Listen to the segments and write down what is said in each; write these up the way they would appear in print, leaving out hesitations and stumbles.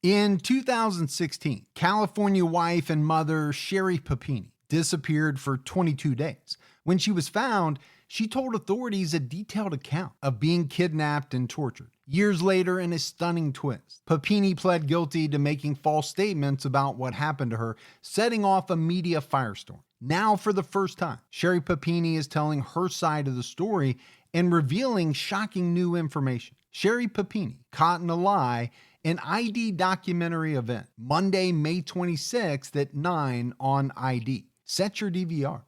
In 2016, California wife and mother Sherry Papini disappeared for 22 days. When she was found, she told authorities a detailed account of being kidnapped and tortured. Years later, in a stunning twist, Papini pled guilty to making false statements about what happened to her, setting off a media firestorm. Now, for the first time, Sherry Papini is telling her side of the story and revealing shocking new information. Sherry Papini, Caught in a Lie, an ID documentary event, Monday, May 26th at 9 on ID. Set your DVR.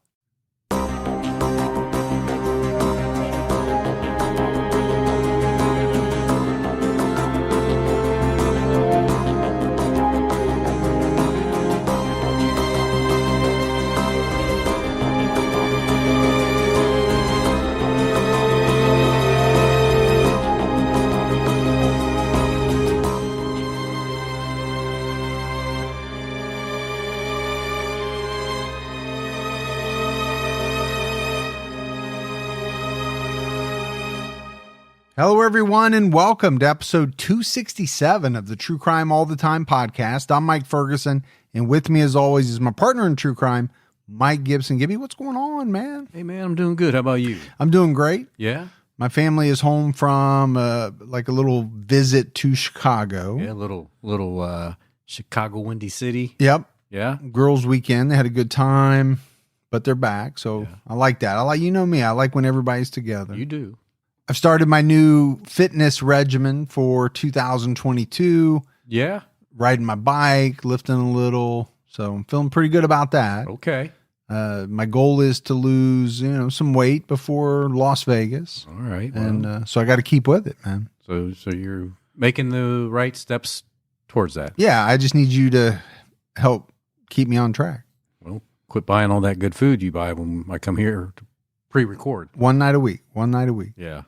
Hello, everyone, and welcome to episode 267 of the True Crime All the Time podcast. I'm Mike Ferguson, and with me, as always, is my partner in true crime, Mike Gibson. Gibby, what's going on, man? Hey, man, I'm doing good. How about you? I'm doing great. Yeah? My family is home from like a little visit to Chicago. Yeah, little Chicago Windy City. Yep. Yeah? Girls' weekend. They had a good time, but they're back, so yeah. I like that. You know me, I like when everybody's together. You do. I've started my new fitness regimen for 2022. Yeah. Riding my bike, lifting a little. So I'm feeling pretty good about that. Okay. My goal is to lose, some weight before Las Vegas. All right. Well, and so I got to keep with it, man. So you're making the right steps towards that. Yeah. I just need you to help keep me on track. Well, quit buying all that good food you buy when I come here to pre-record. One night a week. Yeah.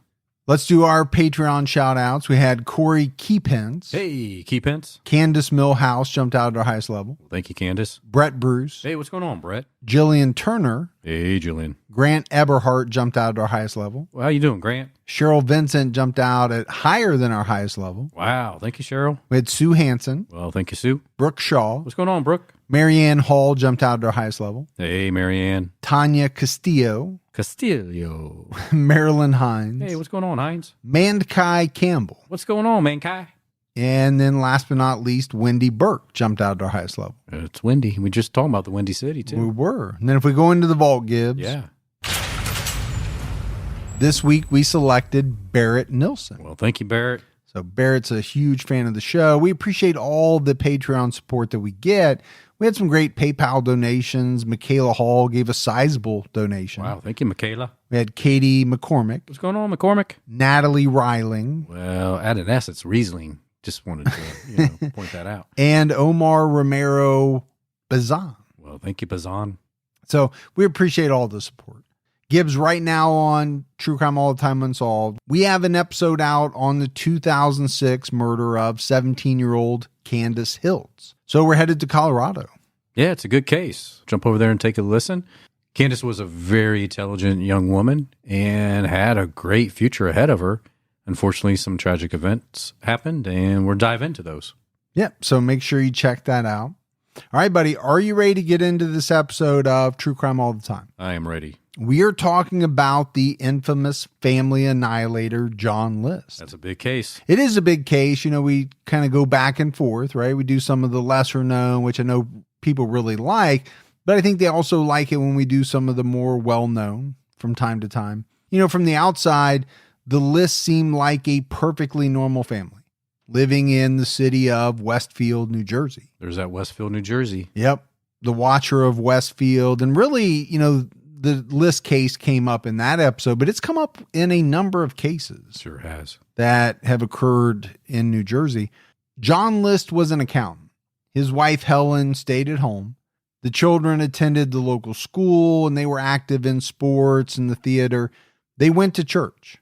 Let's do our Patreon shout outs. We had Corey Keepence. Hey, Keepence. Candace Millhouse jumped out at our highest level. Thank you, Candace. Brett Bruce. Hey, what's going on, Brett? Jillian Turner. Hey, Jillian. Grant Eberhardt jumped out at our highest level. Well, how you doing, Grant? Cheryl Vincent jumped out at higher than our highest level. Wow. Thank you, Cheryl. We had Sue Hansen. Well, thank you, Sue. Brooke Shaw. What's going on, Brooke? Marianne Hall jumped out at our highest level. Hey, Marianne. Tanya Castillo. Marilyn Hines. Hey, what's going on, Hines? Mandkai Campbell. What's going on, Mankai? And then last but not least, Wendy Burke jumped out at our highest level. It's windy. We just talking about the Windy City, too. We were. And then if we go into the vault, Gibbs. Yeah. This week we selected Barrett Nilsson. Well, thank you, Barrett. So Barrett's a huge fan of the show. We appreciate all the Patreon support that we get. We had some great PayPal donations. Michaela Hall gave a sizable donation. Wow, thank you, Michaela. We had Katie McCormick. What's going on, McCormick? Natalie Reiling. Well, at an S, it's Riesling. Just wanted to point that out. And Omar Romero Bazan. Well, thank you, Bazan. So we appreciate all the support. Gibbs, right now on True Crime All the Time Unsolved, we have an episode out on the 2006 murder of 17-year-old Candace Hiltz. So we're headed to Colorado. Yeah, it's a good case. Jump over there and take a listen. Candace was a very intelligent young woman and had a great future ahead of her. Unfortunately, some tragic events happened, and we'll dive into those. Yep, so make sure you check that out. All right, buddy, are you ready to get into this episode of True Crime All the Time? I am ready. We are talking about the infamous family annihilator, John List. That's a big case. It is a big case. We kind of go back and forth, right? We do some of the lesser known, which I know people really like, but I think they also like it when we do some of the more well-known from time to time. From the outside, the List seemed like a perfectly normal family living in the city of Westfield, New Jersey. There's that Westfield, New Jersey. Yep. The Watcher of Westfield. And really, the List case came up in that episode, but it's come up in a number of cases. Sure has. That have occurred in New Jersey. John List was an accountant. His wife, Helen, stayed at home. The children attended the local school and they were active in sports and the theater. They went to church.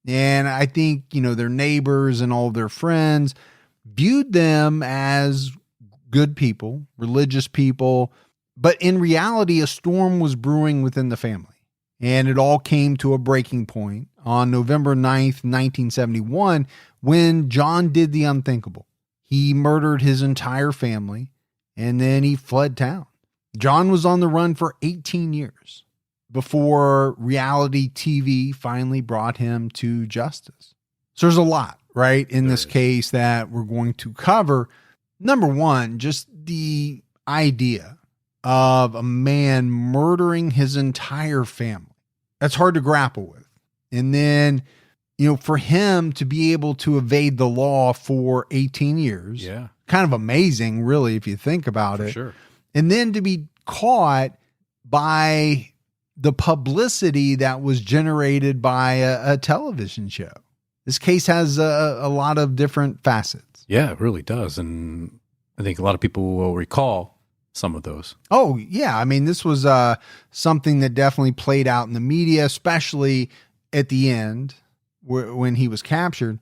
And I think, their neighbors and all their friends viewed them as good people, religious people. But in reality, a storm was brewing within the family. And it all came to a breaking point on November 9th, 1971, when John did the unthinkable. He murdered his entire family, and then he fled town. John was on the run for 18 years before reality TV finally brought him to justice. So there's a lot, right, in this case that we're going to cover. Number one, just the idea of a man murdering his entire family. That's hard to grapple with. And then, for him to be able to evade the law for 18 years, kind of amazing, really, if you think about it. Sure. And then to be caught by the publicity that was generated by a television show. This case has a lot of different facets. Yeah, it really does. And I think a lot of people will recall some of those. Oh, yeah. I mean, this was something that definitely played out in the media, especially at the end when he was captured.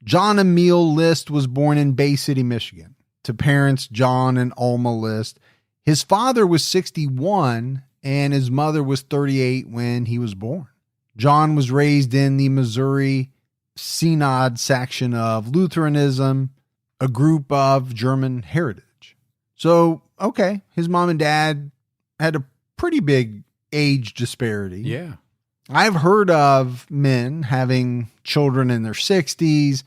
John Emil List was born in Bay City, Michigan, to parents John and Alma List. His father was 61 and his mother was 38 when he was born. John was raised in the Missouri Synod section of Lutheranism, a group of German heritage. So, okay, his mom and dad had a pretty big age disparity. Yeah. I've heard of men having children in their 60s.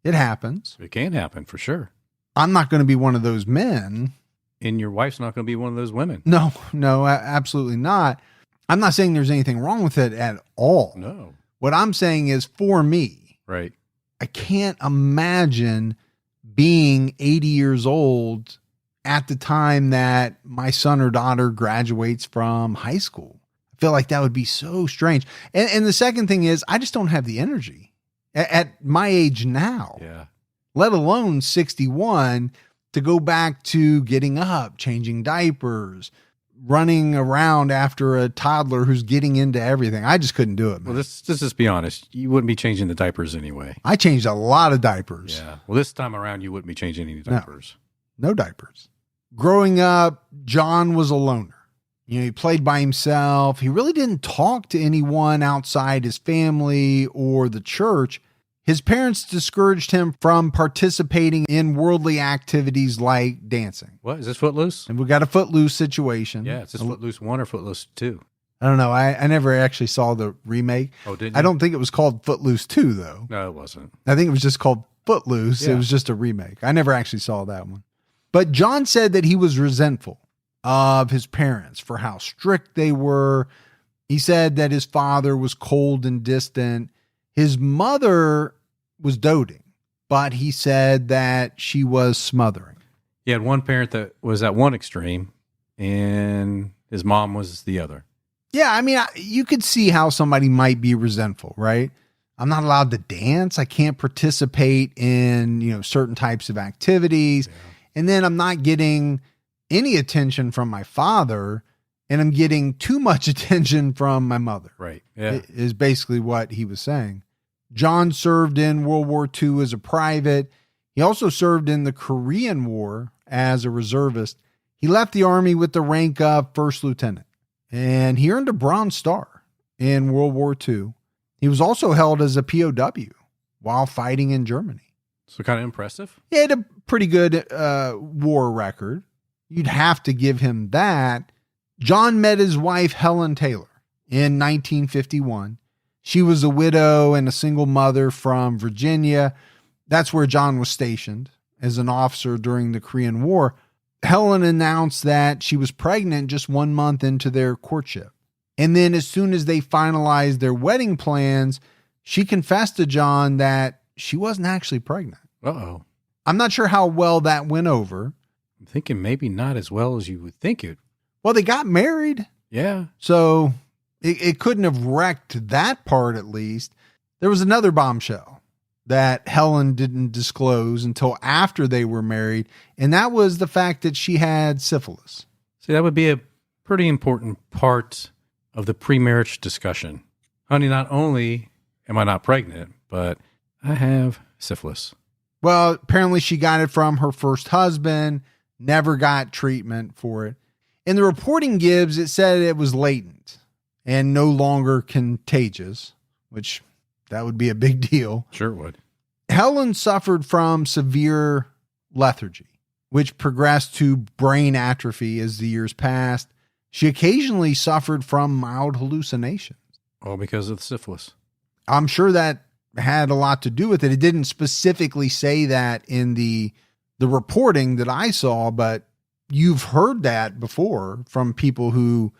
It happens. It can happen for sure. I'm not going to be one of those men. And your wife's not going to be one of those women. No, absolutely not. I'm not saying there's anything wrong with it at all. No. What I'm saying is, for me, right, I can't imagine being 80 years old at the time that my son or daughter graduates from high school. I feel like that would be so strange. And the second thing is, I just don't have the energy at my age now, let alone 61, to go back to getting up, changing diapers, running around after a toddler who's getting into everything. I just couldn't do it, man. Well, let's just be honest. You wouldn't be changing the diapers anyway. I changed a lot of diapers. Yeah. Well, this time around, you wouldn't be changing any diapers. No diapers. Growing up, John was a loner. He played by himself. He really didn't talk to anyone outside his family or the church. His parents discouraged him from participating in worldly activities like dancing. What? Is this Footloose? And we got a Footloose situation. Yeah, is this Footloose 1 or Footloose 2? I don't know. I never actually saw the remake. Oh, didn't you? I don't think it was called Footloose 2, though. No, it wasn't. I think it was just called Footloose. Yeah. It was just a remake. I never actually saw that one. But John said that he was resentful of his parents for how strict they were. He said that his father was cold and distant. His mother was doting, but he said that she was smothering. He had one parent that was at one extreme, and his mom was the other. Yeah, I mean, you could see how somebody might be resentful, right? I'm not allowed to dance. I can't participate in, certain types of activities. Yeah. And then I'm not getting any attention from my father, and I'm getting too much attention from my mother. Right. Yeah. Is basically what he was saying. John served in World War II as a private. He also served in the Korean War as a reservist. He left the Army with the rank of first lieutenant, and he earned a Bronze Star in World War II. He was also held as a POW while fighting in Germany. So kind of impressive. He had a pretty good war record. You'd have to give him that. John met his wife, Helen Taylor, in 1951. She was a widow and a single mother from Virginia. That's where John was stationed as an officer during the Korean War. Helen announced that she was pregnant just 1 month into their courtship. And then as soon as they finalized their wedding plans, she confessed to John that she wasn't actually pregnant. Uh-oh. I'm not sure how well that went over. I'm thinking maybe not as well as you would think it. Well, they got married. Yeah. So it couldn't have wrecked that part, at least. There was another bombshell that Helen didn't disclose until after they were married, and that was the fact that she had syphilis. See, that would be a pretty important part of the pre-marriage discussion. Honey, not only am I not pregnant, but I have syphilis. Well, apparently she got it from her first husband, never got treatment for it. In the reporting Gibbs, it said it was latent and no longer contagious, which that would be a big deal. Sure would. Helen suffered from severe lethargy, which progressed to brain atrophy as the years passed. She occasionally suffered from mild hallucinations. All because of the syphilis. I'm sure that had a lot to do with it. It didn't specifically say that in the reporting that I saw, but you've heard that before from people who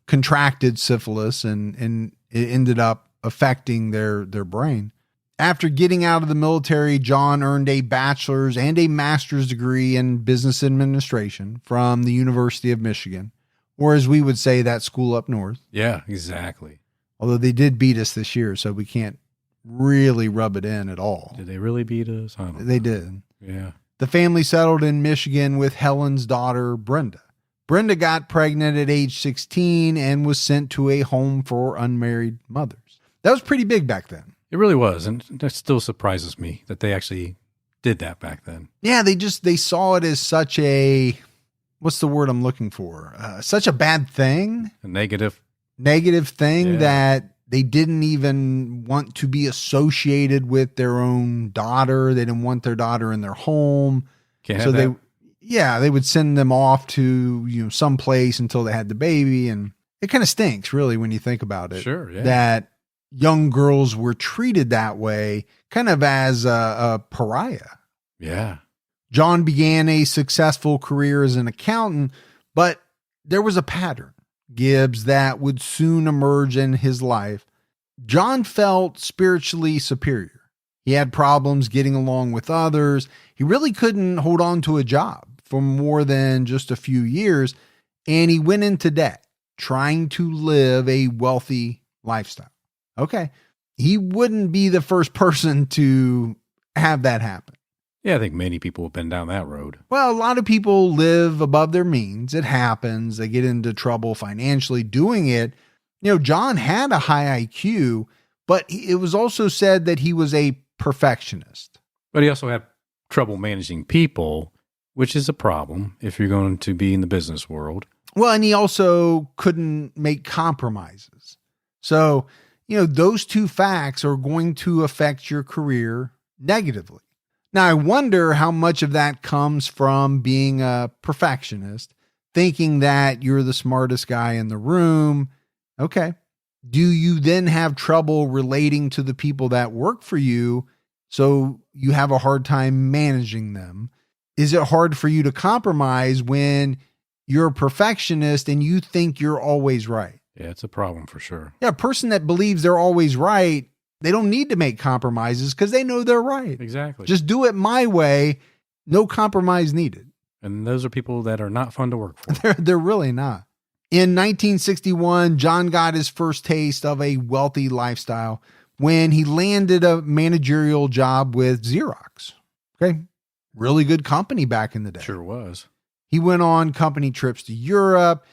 contracted syphilis and it ended up affecting their brain. After getting out of the military, John earned a bachelor's and a master's degree in business administration from the University of Michigan, or as we would say, that school up north. Yeah, exactly. Although they did beat us this year, so we can't really rub it in at all. Did they really beat us? I don't know. They did. Yeah. The family settled in Michigan with Helen's daughter, Brenda. Brenda got pregnant at age 16 and was sent to a home for unmarried mothers. That was pretty big back then. It really was. And that still surprises me that they actually did that back then. Yeah, they saw it as such a, what's the word I'm looking for? Such a bad thing. A negative thing that they didn't even want to be associated with their own daughter. They didn't want their daughter in their home. Can't have that. They would send them off to, some place until they had the baby. And it kind of stinks, really, when you think about it. Sure, yeah. That young girls were treated that way, kind of as a pariah. Yeah. John began a successful career as an accountant, but there was a pattern, Gibbs, that would soon emerge in his life. John felt spiritually superior. He had problems getting along with others. He really couldn't hold on to a job for more than just a few years, and he went into debt trying to live a wealthy lifestyle. Okay. He wouldn't be the first person to have that happen. Yeah, I think many people have been down that road. Well, a lot of people live above their means. It happens. They get into trouble financially doing it. John had a high IQ, but it was also said that he was a perfectionist. But he also had trouble managing people, which is a problem if you're going to be in the business world. Well, and he also couldn't make compromises. So, those two facts are going to affect your career negatively. Now, I wonder how much of that comes from being a perfectionist, thinking that you're the smartest guy in the room. Okay. Do you then have trouble relating to the people that work for you, so you have a hard time managing them? Is it hard for you to compromise when you're a perfectionist and you think you're always right? Yeah, it's a problem for sure. Yeah, a person that believes they're always right, they don't need to make compromises because they know they're right. Exactly. Just do it my way. No compromise needed. And those are people that are not fun to work for. They're really not. In 1961, John got his first taste of a wealthy lifestyle when he landed a managerial job with Xerox. Okay. Really good company back in the day. Sure was. He went on company trips to Europe,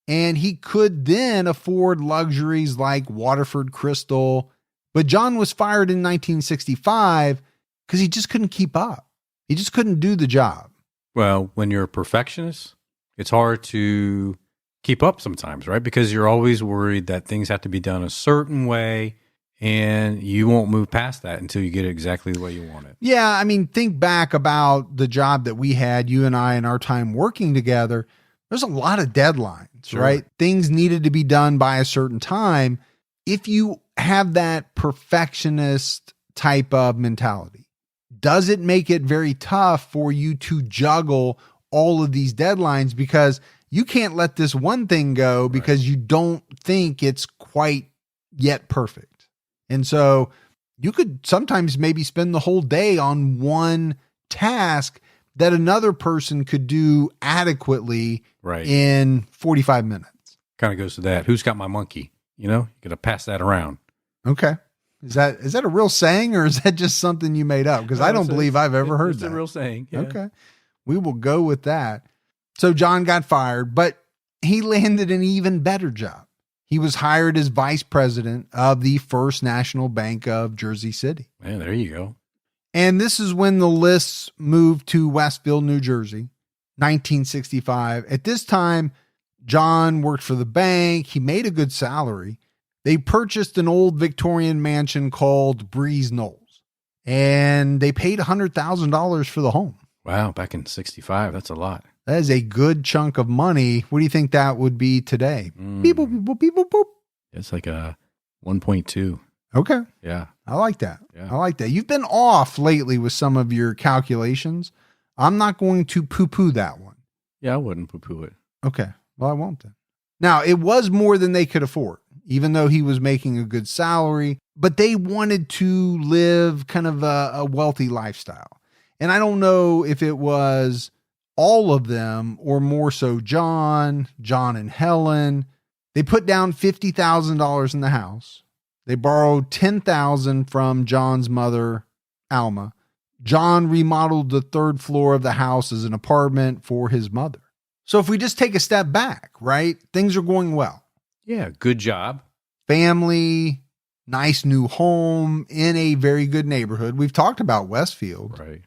and he could then afford luxuries like Waterford Crystal. But John was fired in 1965 because he just couldn't keep up. He just couldn't do the job. Well, when you're a perfectionist, it's hard to keep up sometimes, right? Because you're always worried that things have to be done a certain way, and you won't move past that until you get it exactly the way you want it. Yeah, I mean, think back about the job that we had, you and I, in our time working together. There's a lot of deadlines, sure, right? Things needed to be done by a certain time. If you have that perfectionist type of mentality, does it make it very tough for you to juggle all of these deadlines because you can't let this one thing go because you don't think it's quite yet perfect? And so you could sometimes maybe spend the whole day on one task that another person could do adequately in 45 minutes. Kind of goes to that. Who's got my monkey? You got to pass that around. Okay. Is that a real saying, or is that just something you made up? Because I don't believe I've ever heard that. It's a real saying. Yeah. Okay. We will go with that. So John got fired, but he landed an even better job. He was hired as vice president of the First National Bank of Jersey City. Yeah, there you go. And this is when the lists moved to Westfield, New Jersey, 1965. At this time, John worked for the bank. He made a good salary. They purchased an old Victorian mansion called Breeze Knolls, and they paid $100,000 for the home. Wow, back in 65, that's a lot. That is a good chunk of money. What do you think that would be today? Beep, boop, beep, boop, beep, boop, boop. It's like a 1.2. Okay. Yeah. I like that. Yeah. I like that. You've been off lately with some of your calculations. I'm not going to poo-poo that one. Yeah, I wouldn't poo-poo it. Okay. Well, I won't then. Now, it was more than they could afford, even though he was making a good salary, but they wanted to live kind of a wealthy lifestyle. And I don't know if it was all of them or more so John and Helen. They put down $50,000 in the house. They borrowed $10,000 from John's mother, Alma. John remodeled the third floor of the house as an apartment for his mother. So if we just take a step back, right? Things are going well. Yeah, good job. Family, nice new home in a very good neighborhood. We've talked about Westfield Right.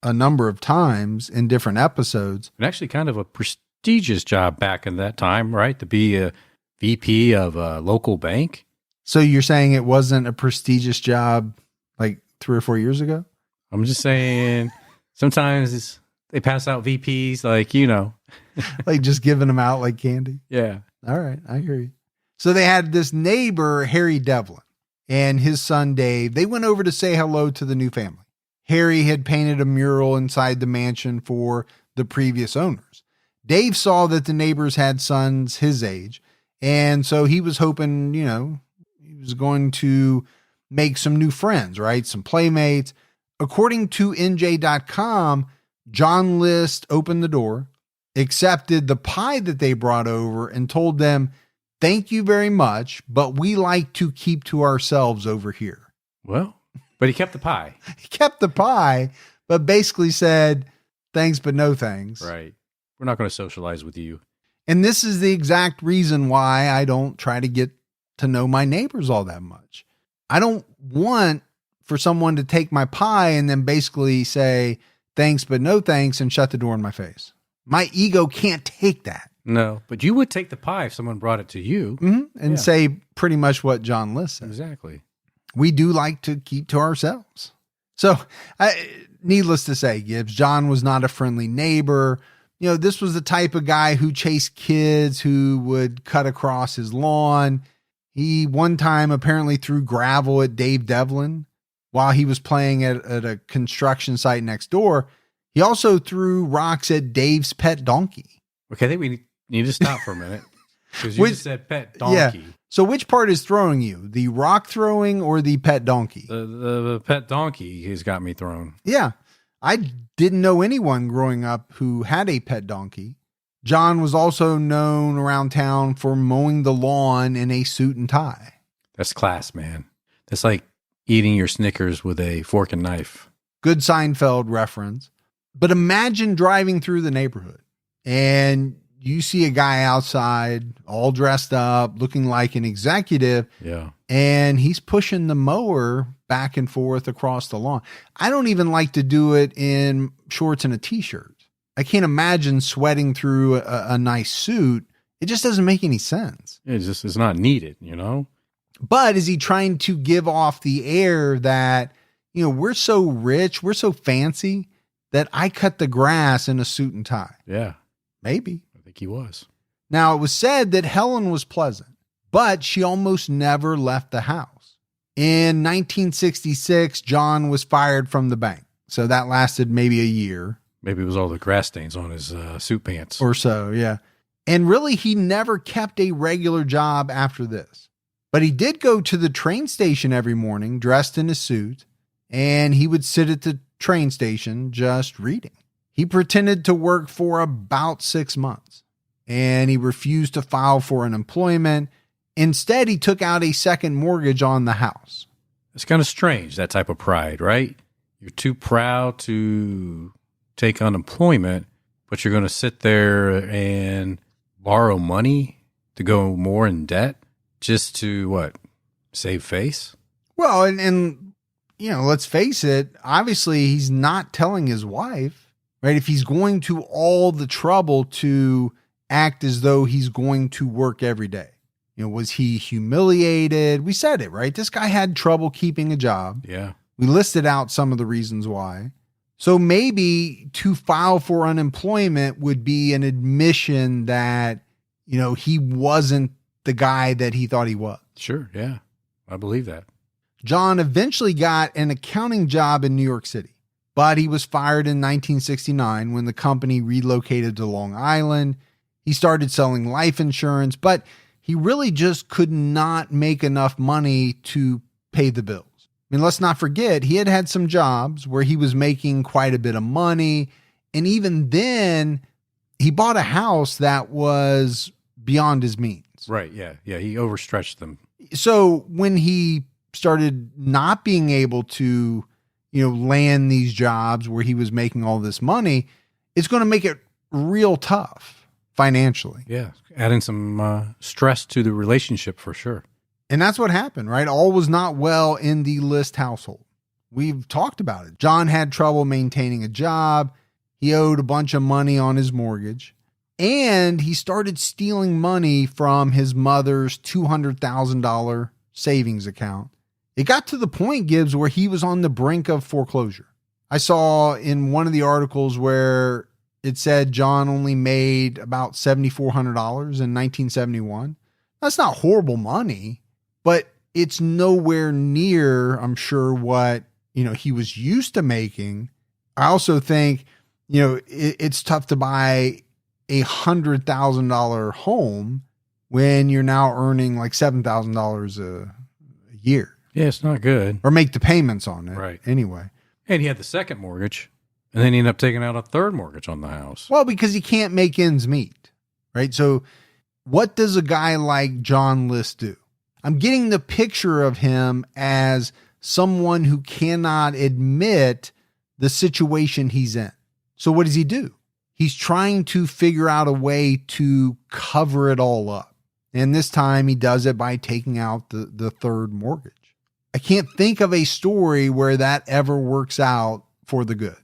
a number of times in different episodes. And actually kind of a prestigious job back in that time, right? To be a VP of a local bank. So you're saying it wasn't a prestigious job like 3 or 4 years ago? I'm just saying sometimes they pass out VPs like, Like just giving them out like candy? Yeah. All right, I hear you. So they had this neighbor, Harry Devlin, and his son, Dave. They went over to say hello to the new family. Harry had painted a mural inside the mansion for the previous owners. Dave saw that the neighbors had sons his age, and so he was hoping, he was going to make some new friends, right? Some playmates. According to NJ.com, John List opened the door, accepted the pie that they brought over, and told them, "Thank you very much, but we like to keep to ourselves over here." Well, but he kept the pie. He kept the pie, but basically said, "Thanks, but no thanks." Right. We're not going to socialize with you. And this is the exact reason why I don't try to get to know my neighbors all that much. I don't want for someone to take my pie and then basically say, "Thanks, but no thanks," and shut the door in my face. My ego can't take that. No, but you would take the pie if someone brought it to you. And say pretty much what John List said. Exactly. We do like to keep to ourselves. So, needless to say, Gibbs, John was not a friendly neighbor. This was the type of guy who chased kids who would cut across his lawn. He one time apparently threw gravel at Dave Devlin while he was playing at a construction site next door. He also threw rocks at Dave's pet donkey. Okay, I think we need to stop for a minute. Because you just said pet donkey. Yeah. So which part is throwing you? The rock throwing or the pet donkey? The pet donkey has got me thrown. Yeah. I didn't know anyone growing up who had a pet donkey. John was also known around town for mowing the lawn in a suit and tie. That's class, man. That's like eating your Snickers with a fork and knife. Good Seinfeld reference. But imagine driving through the neighborhood and you see a guy outside all dressed up, looking like an executive. Yeah. And he's pushing the mower back and forth across the lawn. I don't even like to do it in shorts and a t-shirt. I can't imagine sweating through a nice suit. It just doesn't make any sense. It's not needed, But is he trying to give off the air that, we're so rich, we're so fancy that I cut the grass in a suit and tie? Yeah. Maybe. I think he was. Now, it was said that Helen was pleasant, but she almost never left the house. In 1966, John was fired from the bank. So that lasted maybe a year. Maybe it was all the grass stains on his suit pants. Or so, yeah. And really, he never kept a regular job after this. But he did go to the train station every morning dressed in a suit, and he would sit at the train station just reading. He pretended to work for about 6 months, and he refused to file for unemployment. Instead, he took out a second mortgage on the house. It's kind of strange, that type of pride, right? You're too proud to take unemployment, but you're going to sit there and borrow money to go more in debt just to, save face? Well, and let's face it, obviously he's not telling his wife, right? If he's going to all the trouble to act as though he's going to work every day. Was he humiliated? We said it, right? This guy had trouble keeping a job. Yeah. We listed out some of the reasons why. So maybe to file for unemployment would be an admission that, he wasn't the guy that he thought he was. Sure. Yeah. I believe that. John eventually got an accounting job in New York City, but he was fired in 1969 when the company relocated to Long Island. He started selling life insurance, but he really just could not make enough money to pay the bills. I mean, let's not forget, he had some jobs where he was making quite a bit of money. And even then, he bought a house that was beyond his means. Right. Yeah. Yeah. He overstretched them. So when he started not being able to, land these jobs where he was making all this money, it's going to make it real tough financially. Yeah. Adding some stress to the relationship for sure. And that's what happened, right? All was not well in the List household. We've talked about it. John had trouble maintaining a job. He owed a bunch of money on his mortgage. And he started stealing money from his mother's $200,000 savings account. It got to the point, Gibbs, where he was on the brink of foreclosure. I saw in one of the articles where it said John only made about $7,400 in 1971. That's not horrible money, but it's nowhere near, I'm sure, what, he was used to making. I also think, it's tough to buy a $100,000 home when you're now earning like $7,000 a year. Yeah, it's not good. Or make the payments on it. Right. Anyway. And he had the second mortgage, and then he ended up taking out a third mortgage on the house. Well, because he can't make ends meet, right? So what does a guy like John List do? I'm getting the picture of him as someone who cannot admit the situation he's in. So what does he do? He's trying to figure out a way to cover it all up. And this time he does it by taking out the third mortgage. I can't think of a story where that ever works out for the good.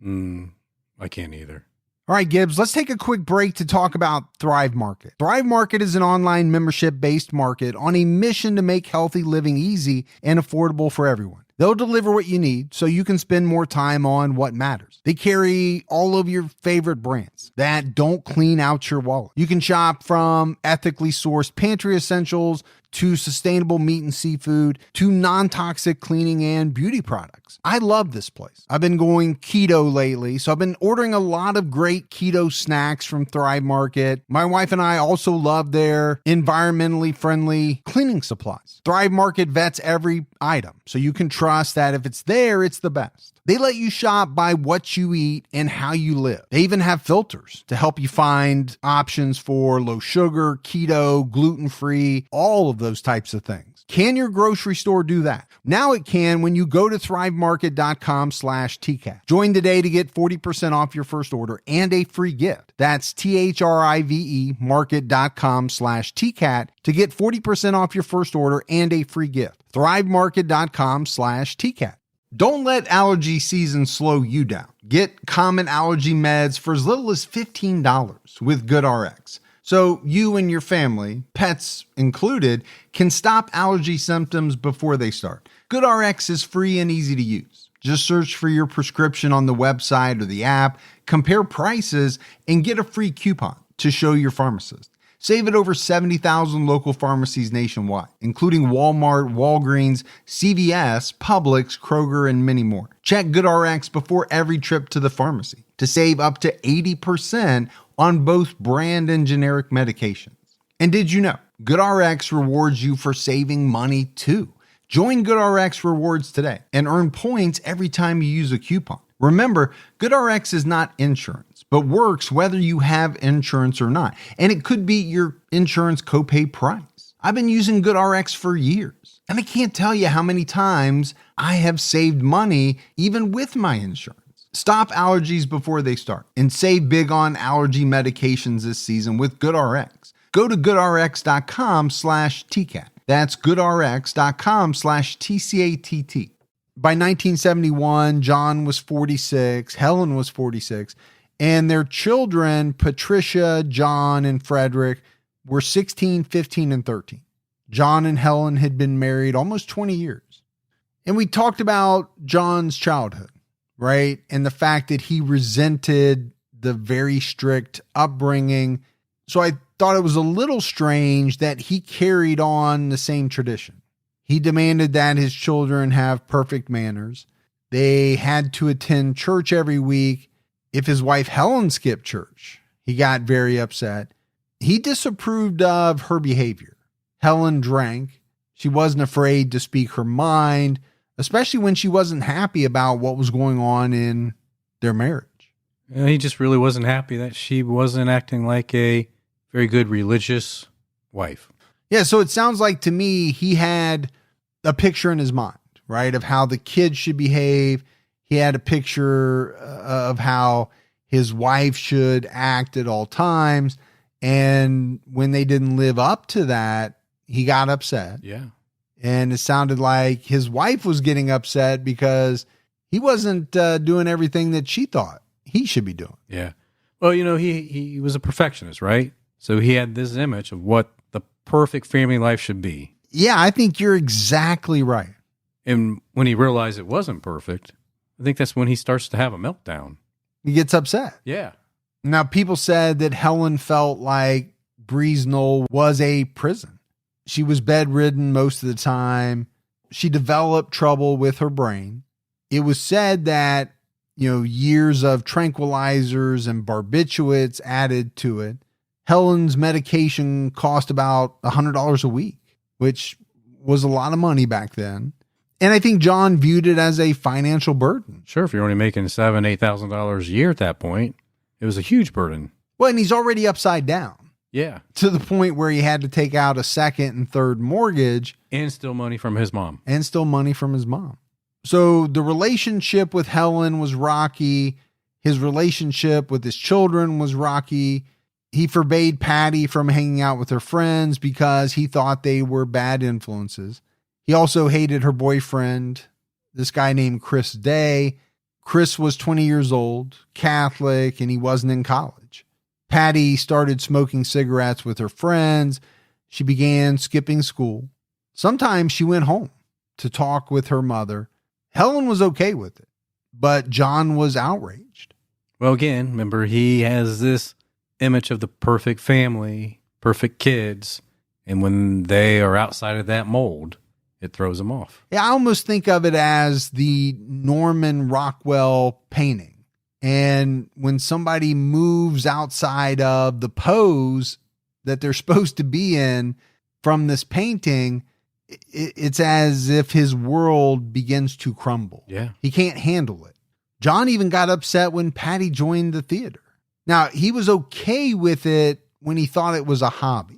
I can't either. All right, Gibbs, let's take a quick break to talk about Thrive Market. Thrive Market is an online membership-based market on a mission to make healthy living easy and affordable for everyone. They'll deliver what you need so you can spend more time on what matters. They carry all of your favorite brands that don't clean out your wallet. You can shop from ethically sourced pantry essentials to sustainable meat and seafood to non-toxic cleaning and beauty products. I love this place. I've been going keto lately, so I've been ordering a lot of great keto snacks from Thrive Market. My wife and I also love their environmentally friendly cleaning supplies. Thrive Market vets every item, so you can trust that if it's there, it's the best. They let you shop by what you eat and how you live. They even have filters to help you find options for low sugar, keto, gluten-free, all of those types of things. Can your grocery store do that? Now it can when you go to thrivemarket.com/TCAT. Join today to get 40% off your first order and a free gift. That's THRIVE market.com/TCAT to get 40% off your first order and a free gift. thrivemarket.com/TCAT. Don't let allergy season slow you down. Get common allergy meds for as little as $15 with GoodRx. So you and your family, pets included, can stop allergy symptoms before they start. GoodRx is free and easy to use. Just search for your prescription on the website or the app, compare prices, and get a free coupon to show your pharmacist. Save at over 70,000 local pharmacies nationwide, including Walmart, Walgreens, CVS, Publix, Kroger, and many more. Check GoodRx before every trip to the pharmacy to save up to 80% on both brand and generic medications. And did you know GoodRx rewards you for saving money too? Join GoodRx Rewards today and earn points every time you use a coupon. Remember, GoodRx is not insurance, but works whether you have insurance or not. And it could be your insurance copay price. I've been using GoodRx for years, and I can't tell you how many times I have saved money even with my insurance. Stop allergies before they start and save big on allergy medications this season with GoodRx. Go to goodrx.com/TCAT. That's goodrx.com/TCATT. By 1971, John was 46, Helen was 46, and their children, Patricia, John, and Frederick, were 16, 15, and 13. John and Helen had been married almost 20 years. And we talked about John's childhood, right? And the fact that he resented the very strict upbringing. So I thought it was a little strange that he carried on the same tradition. He demanded that his children have perfect manners. They had to attend church every week. If his wife Helen skipped church, he got very upset. He disapproved of her behavior. Helen drank. She wasn't afraid to speak her mind, especially when she wasn't happy about what was going on in their marriage. He just really wasn't happy that she wasn't acting like a very good religious wife. Yeah, so it sounds like to me he had a picture in his mind, right, of how the kids should behave. He had a picture of how his wife should act at all times. And when they didn't live up to that, he got upset. Yeah. And it sounded like his wife was getting upset because he wasn't doing everything that she thought he should be doing. Yeah. Well, he was a perfectionist, right? So he had this image of what the perfect family life should be. Yeah, I think you're exactly right. And when he realized it wasn't perfect, I think that's when he starts to have a meltdown. He gets upset. Yeah. Now, people said that Helen felt like Breeze Knoll was a prison. She was bedridden most of the time. She developed trouble with her brain. It was said that, years of tranquilizers and barbiturates added to it. Helen's medication cost about $100 a week, which was a lot of money back then. And I think John viewed it as a financial burden. Sure, if you're only making $7,000, $8,000 a year at that point, it was a huge burden. Well, and he's already upside down. Yeah. To the point where he had to take out a second and third mortgage. And still money from his mom. So the relationship with Helen was rocky. His relationship with his children was rocky. He forbade Patty from hanging out with her friends because he thought they were bad influences. He also hated her boyfriend, this guy named Chris Day. Chris was 20 years old, Catholic, and he wasn't in college. Patty started smoking cigarettes with her friends. She began skipping school. Sometimes she went home to talk with her mother. Helen was okay with it, but John was outraged. Well, again, remember, he has this image of the perfect family, perfect kids, and when they are outside of that mold, it throws him off. Yeah, I almost think of it as the Norman Rockwell painting. And when somebody moves outside of the pose that they're supposed to be in from this painting, it's as if his world begins to crumble. Yeah. He can't handle it. John even got upset when Patty joined the theater. Now, he was okay with it when he thought it was a hobby.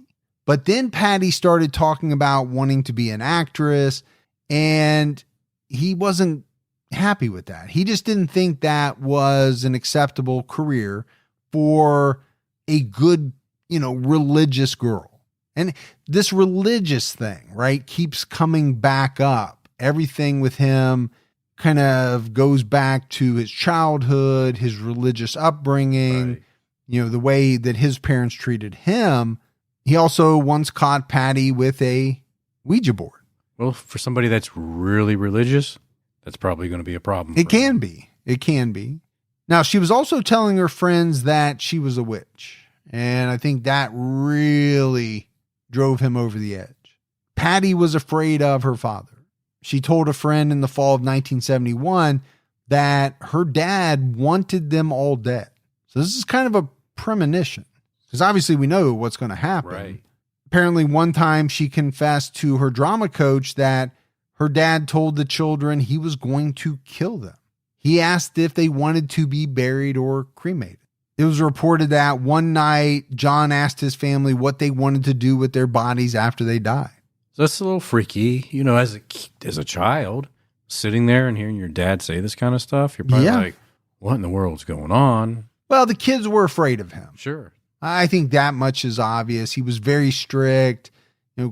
But then Patty started talking about wanting to be an actress, and he wasn't happy with that. He just didn't think that was an acceptable career for a good, religious girl. And this religious thing, right, keeps coming back up. Everything with him kind of goes back to his childhood, his religious upbringing, right. The way that his parents treated him. He also once caught Patty with a Ouija board. Well, for somebody that's really religious, that's probably going to be a problem. It can be. Now, she was also telling her friends that she was a witch. And I think that really drove him over the edge. Patty was afraid of her father. She told a friend in the fall of 1971 that her dad wanted them all dead. So this is kind of a premonition, because obviously we know what's going to happen. Right. Apparently one time she confessed to her drama coach that her dad told the children he was going to kill them. He asked if they wanted to be buried or cremated. It was reported that one night John asked his family what they wanted to do with their bodies after they died. So that's a little freaky, as a child, sitting there and hearing your dad say this kind of stuff. You're probably like, what in the world's going on? Well, the kids were afraid of him. Sure. I think that much is obvious. He was very strict,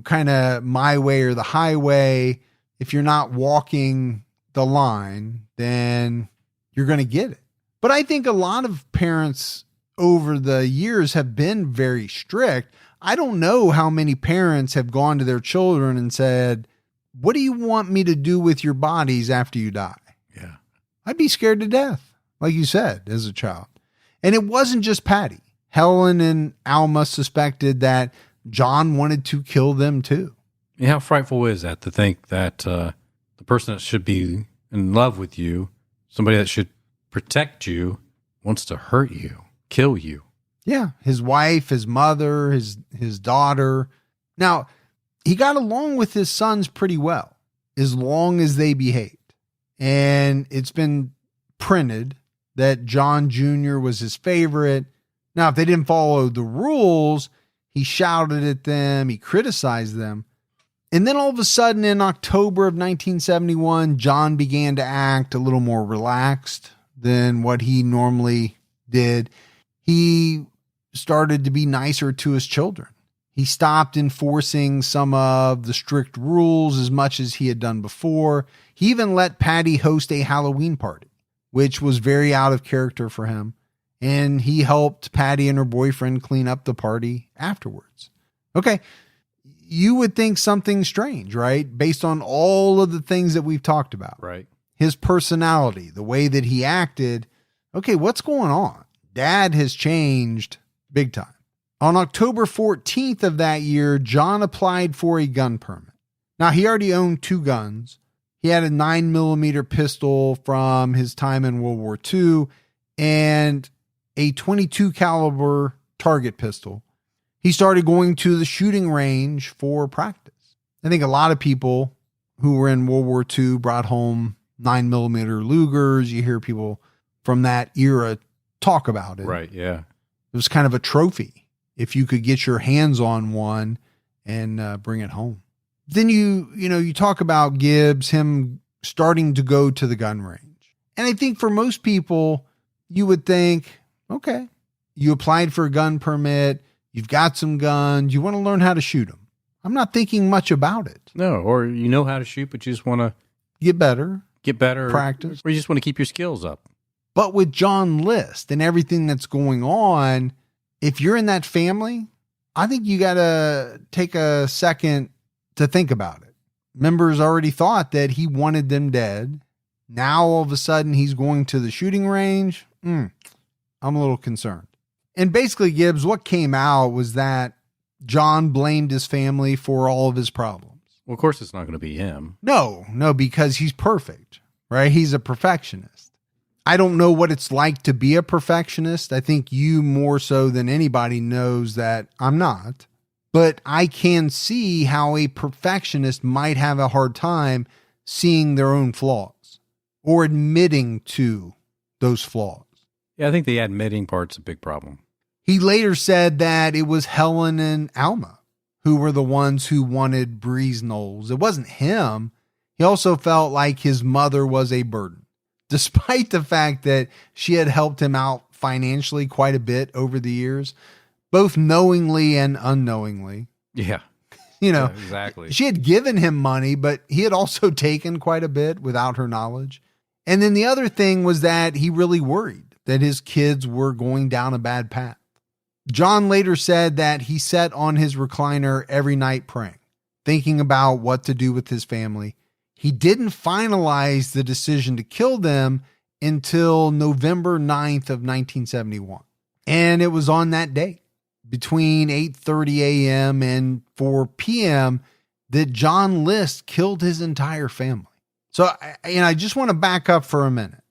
kind of my way or the highway. If you're not walking the line, then you're going to get it. But I think a lot of parents over the years have been very strict. I don't know how many parents have gone to their children and said, what do you want me to do with your bodies after you die? Yeah. I'd be scared to death, like you said, as a child. And it wasn't just Patty. Helen and Alma suspected that John wanted to kill them too. Yeah, how frightful is that to think that the person that should be in love with you, somebody that should protect you, wants to hurt you, kill you. Yeah, his wife, his mother, his daughter. Now, he got along with his sons pretty well, as long as they behaved. And it's been printed that John Jr. was his favorite. Now, if they didn't follow the rules, he shouted at them, he criticized them. And then all of a sudden in October of 1971, John began to act a little more relaxed than what he normally did. He started to be nicer to his children. He stopped enforcing some of the strict rules as much as he had done before. He even let Patty host a Halloween party, which was very out of character for him. And he helped Patty and her boyfriend clean up the party afterwards. Okay, you would think something strange, right? Based on all of the things that we've talked about. Right. His personality, the way that he acted. Okay, what's going on? Dad has changed big time. On October 14th of that year, John applied for a gun permit. Now, he already owned 2 guns. He had a 9mm pistol from his time in World War II and a .22 caliber target pistol. He started going to the shooting range for practice. I think a lot of people who were in World War II brought home 9mm Lugers. You hear people from that era talk about it. Right, yeah. It was kind of a trophy if you could get your hands on one and bring it home. Then you talk about Gibbs, him starting to go to the gun range. And I think for most people, you would think, okay, you applied for a gun permit, you've got some guns, you want to learn how to shoot them. I'm not thinking much about it. No, or you know how to shoot, but you just want to get better, practice, or you just want to keep your skills up. But with John List and everything that's going on, if you're in that family, I think you got to take a second to think about it. Members already thought that he wanted them dead. Now, all of a sudden, he's going to the shooting range. I'm a little concerned. And basically, Gibbs, what came out was that John blamed his family for all of his problems. Well, of course, it's not going to be him. No, because he's perfect, right? He's a perfectionist. I don't know what it's like to be a perfectionist. I think you more so than anybody knows that I'm not. But I can see how a perfectionist might have a hard time seeing their own flaws or admitting to those flaws. Yeah, I think the admitting part's a big problem. He later said that it was Helen and Alma who were the ones who wanted Breeze Knowles. It wasn't him. He also felt like his mother was a burden, despite the fact that she had helped him out financially quite a bit over the years, both knowingly and unknowingly. Yeah. Yeah, exactly. She had given him money, but he had also taken quite a bit without her knowledge. And then the other thing was that he really worried that his kids were going down a bad path. John later said that he sat on his recliner every night praying, thinking about what to do with his family. He didn't finalize the decision to kill them until November 9th of 1971. And it was on that day, between 8:30 a.m. and 4 p.m., that John List killed his entire family. So, I just want to back up for a minute.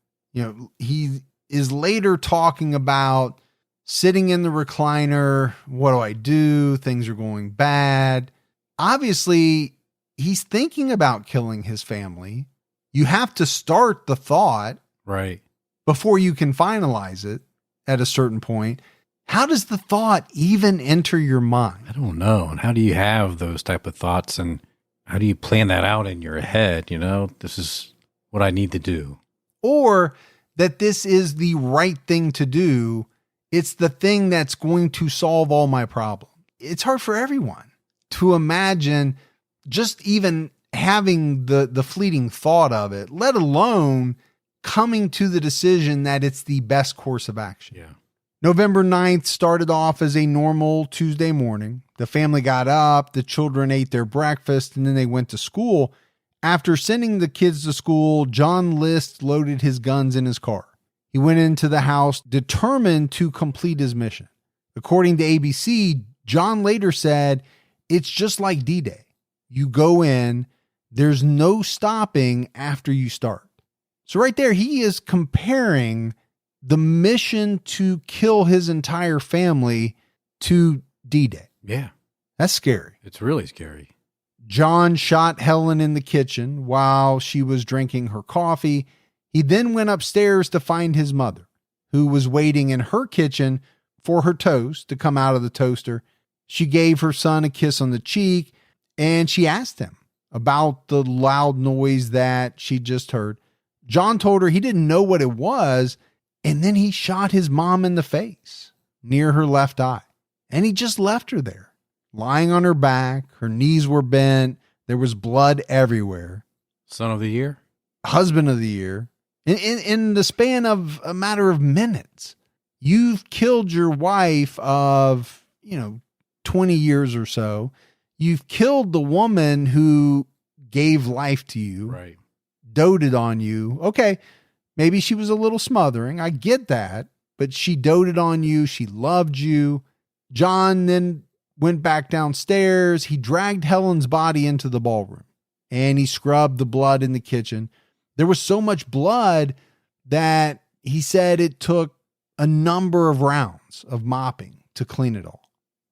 He is later talking about sitting in the recliner. What do I do? Things are going bad. Obviously, he's thinking about killing his family. You have to start the thought, right, before you can finalize it at a certain point. How does the thought even enter your mind? I don't know. And how do you have those type of thoughts, and how do you plan that out in your head? This is what I need to do. Or that this is the right thing to do. It's the thing that's going to solve all my problems. It's hard for everyone to imagine just even having the fleeting thought of it, let alone coming to the decision that it's the best course of action. Yeah. November 9th started off as a normal Tuesday morning. The family got up, the children ate their breakfast, and then they went to school. After sending the kids to school, John List loaded his guns in his car. He went into the house determined to complete his mission. According to ABC, John later said, "It's just like D-Day. You go in, there's no stopping after you start." So right there, he is comparing the mission to kill his entire family to D-Day. Yeah. That's scary. It's really scary. John shot Helen in the kitchen while she was drinking her coffee. He then went upstairs to find his mother, who was waiting in her kitchen for her toast to come out of the toaster. She gave her son a kiss on the cheek, and she asked him about the loud noise that she just heard. John told her he didn't know what it was, and then he shot his mom in the face near her left eye. And he just left her there, lying on her back. Her knees were bent. There was blood everywhere. Son of the year? Husband of the year. In the span of a matter of minutes, you've killed your wife of, 20 years or so. You've killed the woman who gave life to you, Right. doted on you. Okay, maybe she was a little smothering. I get that, but she doted on you. She loved you. John then went back downstairs. He dragged Helen's body into the ballroom and he scrubbed the blood in the kitchen. There was so much blood that he said it took a number of rounds of mopping to clean it all.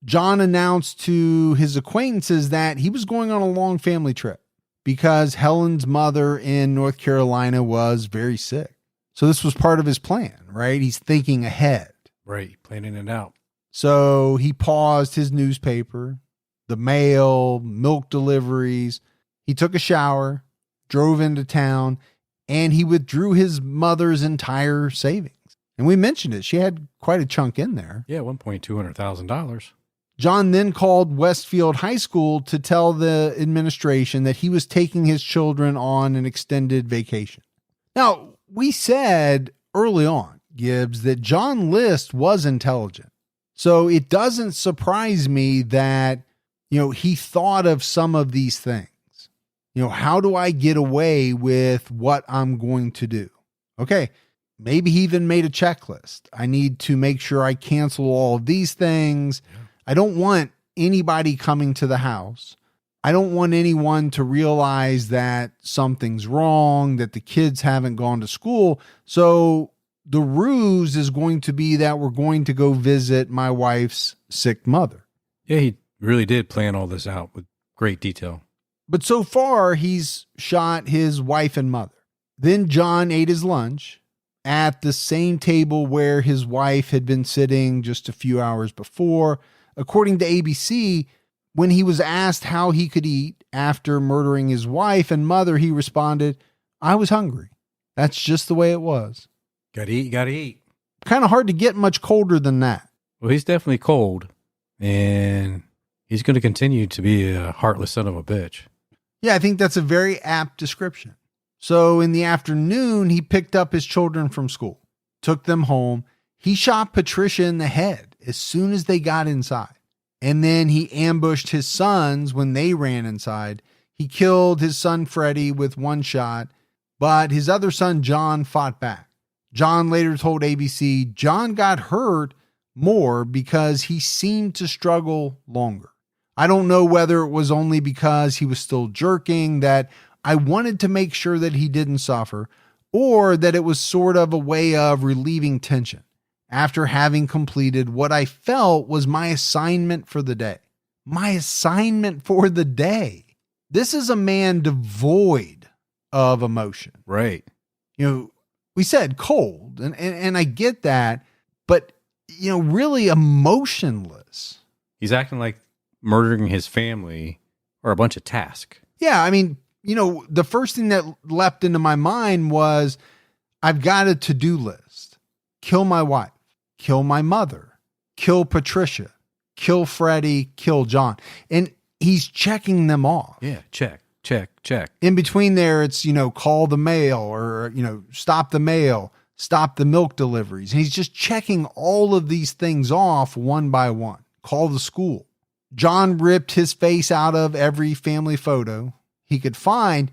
John announced to his acquaintances that he was going on a long family trip because Helen's mother in North Carolina was very sick. So this was part of his plan, right? He's thinking ahead. Right. Planning it out. So he paused his newspaper, the mail, milk deliveries. He took a shower, drove into town, and he withdrew his mother's entire savings. And we mentioned it. She had quite a chunk in there. Yeah, $1,200,000. John then called Westfield High School to tell the administration that he was taking his children on an extended vacation. Now, we said early on, Gibbs, that John List was intelligent. So it doesn't surprise me that, he thought of some of these things. How do I get away with what I'm going to do? Okay, maybe he even made a checklist. I need to make sure I cancel all of these things. Yeah. I don't want anybody coming to the house. I don't want anyone to realize that something's wrong, that the kids haven't gone to school. So the ruse is going to be that we're going to go visit my wife's sick mother. Yeah, he really did plan all this out with great detail. But so far, he's shot his wife and mother. Then John ate his lunch at the same table where his wife had been sitting just a few hours before. According to ABC, when he was asked how he could eat after murdering his wife and mother, he responded, "I was hungry. That's just the way it was." Gotta eat, gotta eat. Kind of hard to get much colder than that. Well, he's definitely cold, and he's going to continue to be a heartless son of a bitch. Yeah, I think that's a very apt description. So in the afternoon, he picked up his children from school, took them home. He shot Patricia in the head as soon as they got inside. And then he ambushed his sons when they ran inside. He killed his son Freddie with one shot, but his other son John fought back. John later told ABC John got hurt more because he seemed to struggle longer. I don't know whether it was only because he was still jerking, that I wanted to make sure that he didn't suffer, or that it was sort of a way of relieving tension after having completed what I felt was my assignment for the day. My assignment for the day. This is a man devoid of emotion. Right. We said cold, and I get that, but, really emotionless. He's acting like murdering his family or a bunch of tasks. Yeah, I mean, the first thing that leapt into my mind was, I've got a to-do list. Kill my wife, kill my mother, kill Patricia, kill Freddie, kill John. And he's checking them off. Yeah, check, check, check. In between there, it's, call the mail or, stop the mail, stop the milk deliveries. And he's just checking all of these things off one by one. Call the school. John ripped his face out of every family photo he could find,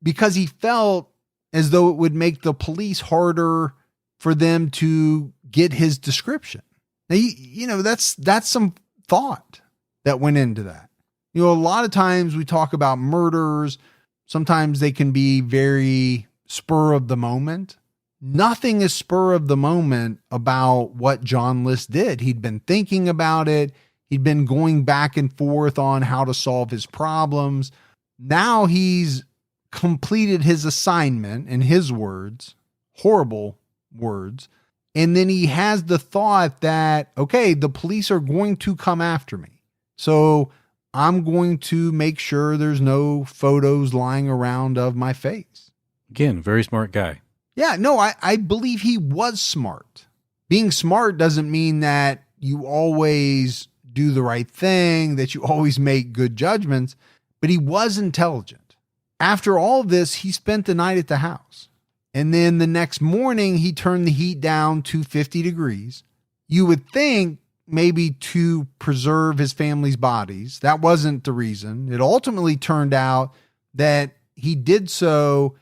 because he felt as though it would make the police harder for them to get his description. Now, that's some thought that went into that. A lot of times we talk about murders. Sometimes they can be very spur of the moment. Nothing is spur of the moment about what John List did. He'd been thinking about it. He'd been going back and forth on how to solve his problems. Now he's completed his assignment, in his words, horrible words. And then he has the thought that, okay, the police are going to come after me. So I'm going to make sure there's no photos lying around of my face. Again, very smart guy. Yeah, no, I believe he was smart. Being smart doesn't mean that you always do the right thing, that you always make good judgments, but he was intelligent. After all of this, he spent the night at the house. And then the next morning, he turned the heat down to 50 degrees. You would think maybe to preserve his family's bodies. That wasn't the reason. It ultimately turned out that he did so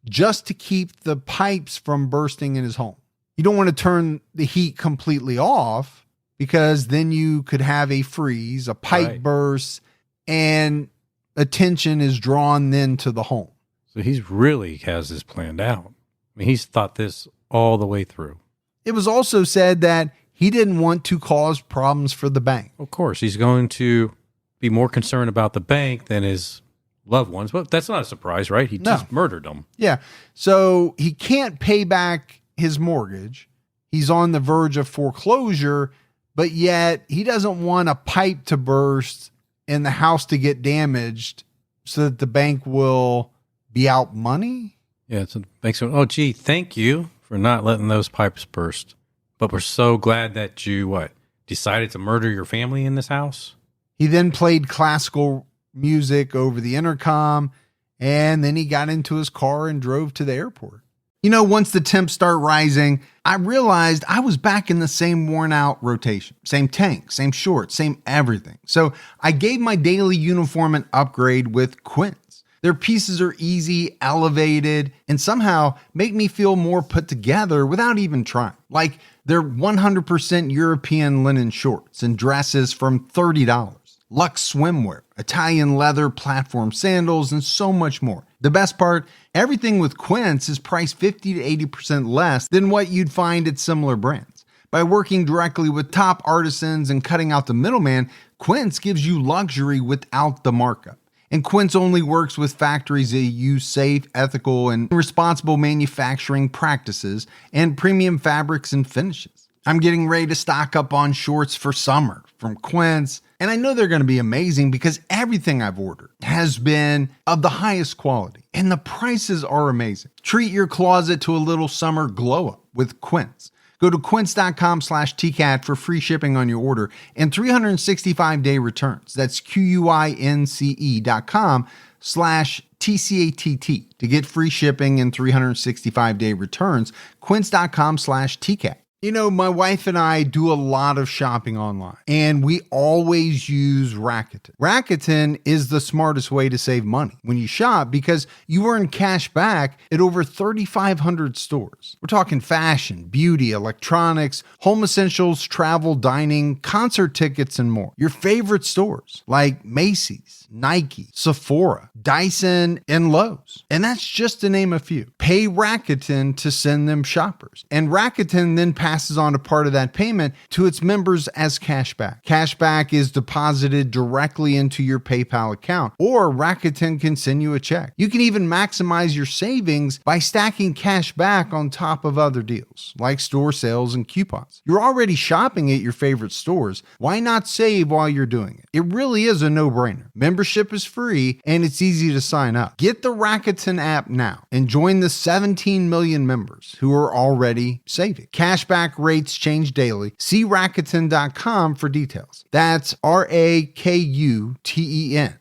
just to keep the pipes from bursting in his home. You don't want to turn the heat completely off because then you could have a freeze, a pipe burst, and attention is drawn then to the home. So he really has this planned out. I mean, he's thought this all the way through. It was also said that he didn't want to cause problems for the bank. Of course, he's going to be more concerned about the bank than his loved ones. But that's not a surprise, right? He just murdered them. Yeah. So he can't pay back his mortgage. He's on the verge of foreclosure, but yet he doesn't want a pipe to burst and the house to get damaged so that the bank will be out money. Yeah, so the bank's going, oh, gee, thank you for not letting those pipes burst. But we're so glad that you, decided to murder your family in this house? He then played classical music over the intercom, and then he got into his car and drove to the airport. Once the temps start rising, I realized I was back in the same worn out rotation. Same tank, same shorts, same everything. So I gave my daily uniform an upgrade with Quince. Their pieces are easy, elevated, and somehow make me feel more put together without even trying. Like they're 100% European linen shorts and dresses from $30. Luxe swimwear, Italian leather platform sandals, and so much more. The best part, everything with Quince is priced 50 to 80% less than what you'd find at similar brands. By working directly with top artisans and cutting out the middleman, Quince gives you luxury without the markup. And Quince only works with factories that use safe, ethical, and responsible manufacturing practices and premium fabrics and finishes. I'm getting ready to stock up on shorts for summer from Quince, and I know they're going to be amazing because everything I've ordered has been of the highest quality, and the prices are amazing. Treat your closet to a little summer glow up with Quince. Go to quince.com/TCAT for free shipping on your order and 365-day returns. That's QUINCE.com/TCATT to get free shipping and 365-day returns. Quince.com/TCAT. My wife and I do a lot of shopping online, and we always use Rakuten. Rakuten is the smartest way to save money when you shop because you earn cash back at over 3,500 stores. We're talking fashion, beauty, electronics, home essentials, travel, dining, concert tickets, and more. Your favorite stores like Macy's, Nike, Sephora, Dyson, and Lowe's. And that's just to name a few. Pay Rakuten to send them shoppers. And Rakuten then passes on a part of that payment to its members as cashback. Cashback is deposited directly into your PayPal account, or Rakuten can send you a check. You can even maximize your savings by stacking cash back on top of other deals, like store sales and coupons. You're already shopping at your favorite stores. Why not save while you're doing it? It really is a no-brainer. Membership is free, and it's easy to sign up. Get the Rakuten app now and join the 17 million members who are already saving. Cashback rates change daily. See Rakuten.com for details. That's RAKUTEN.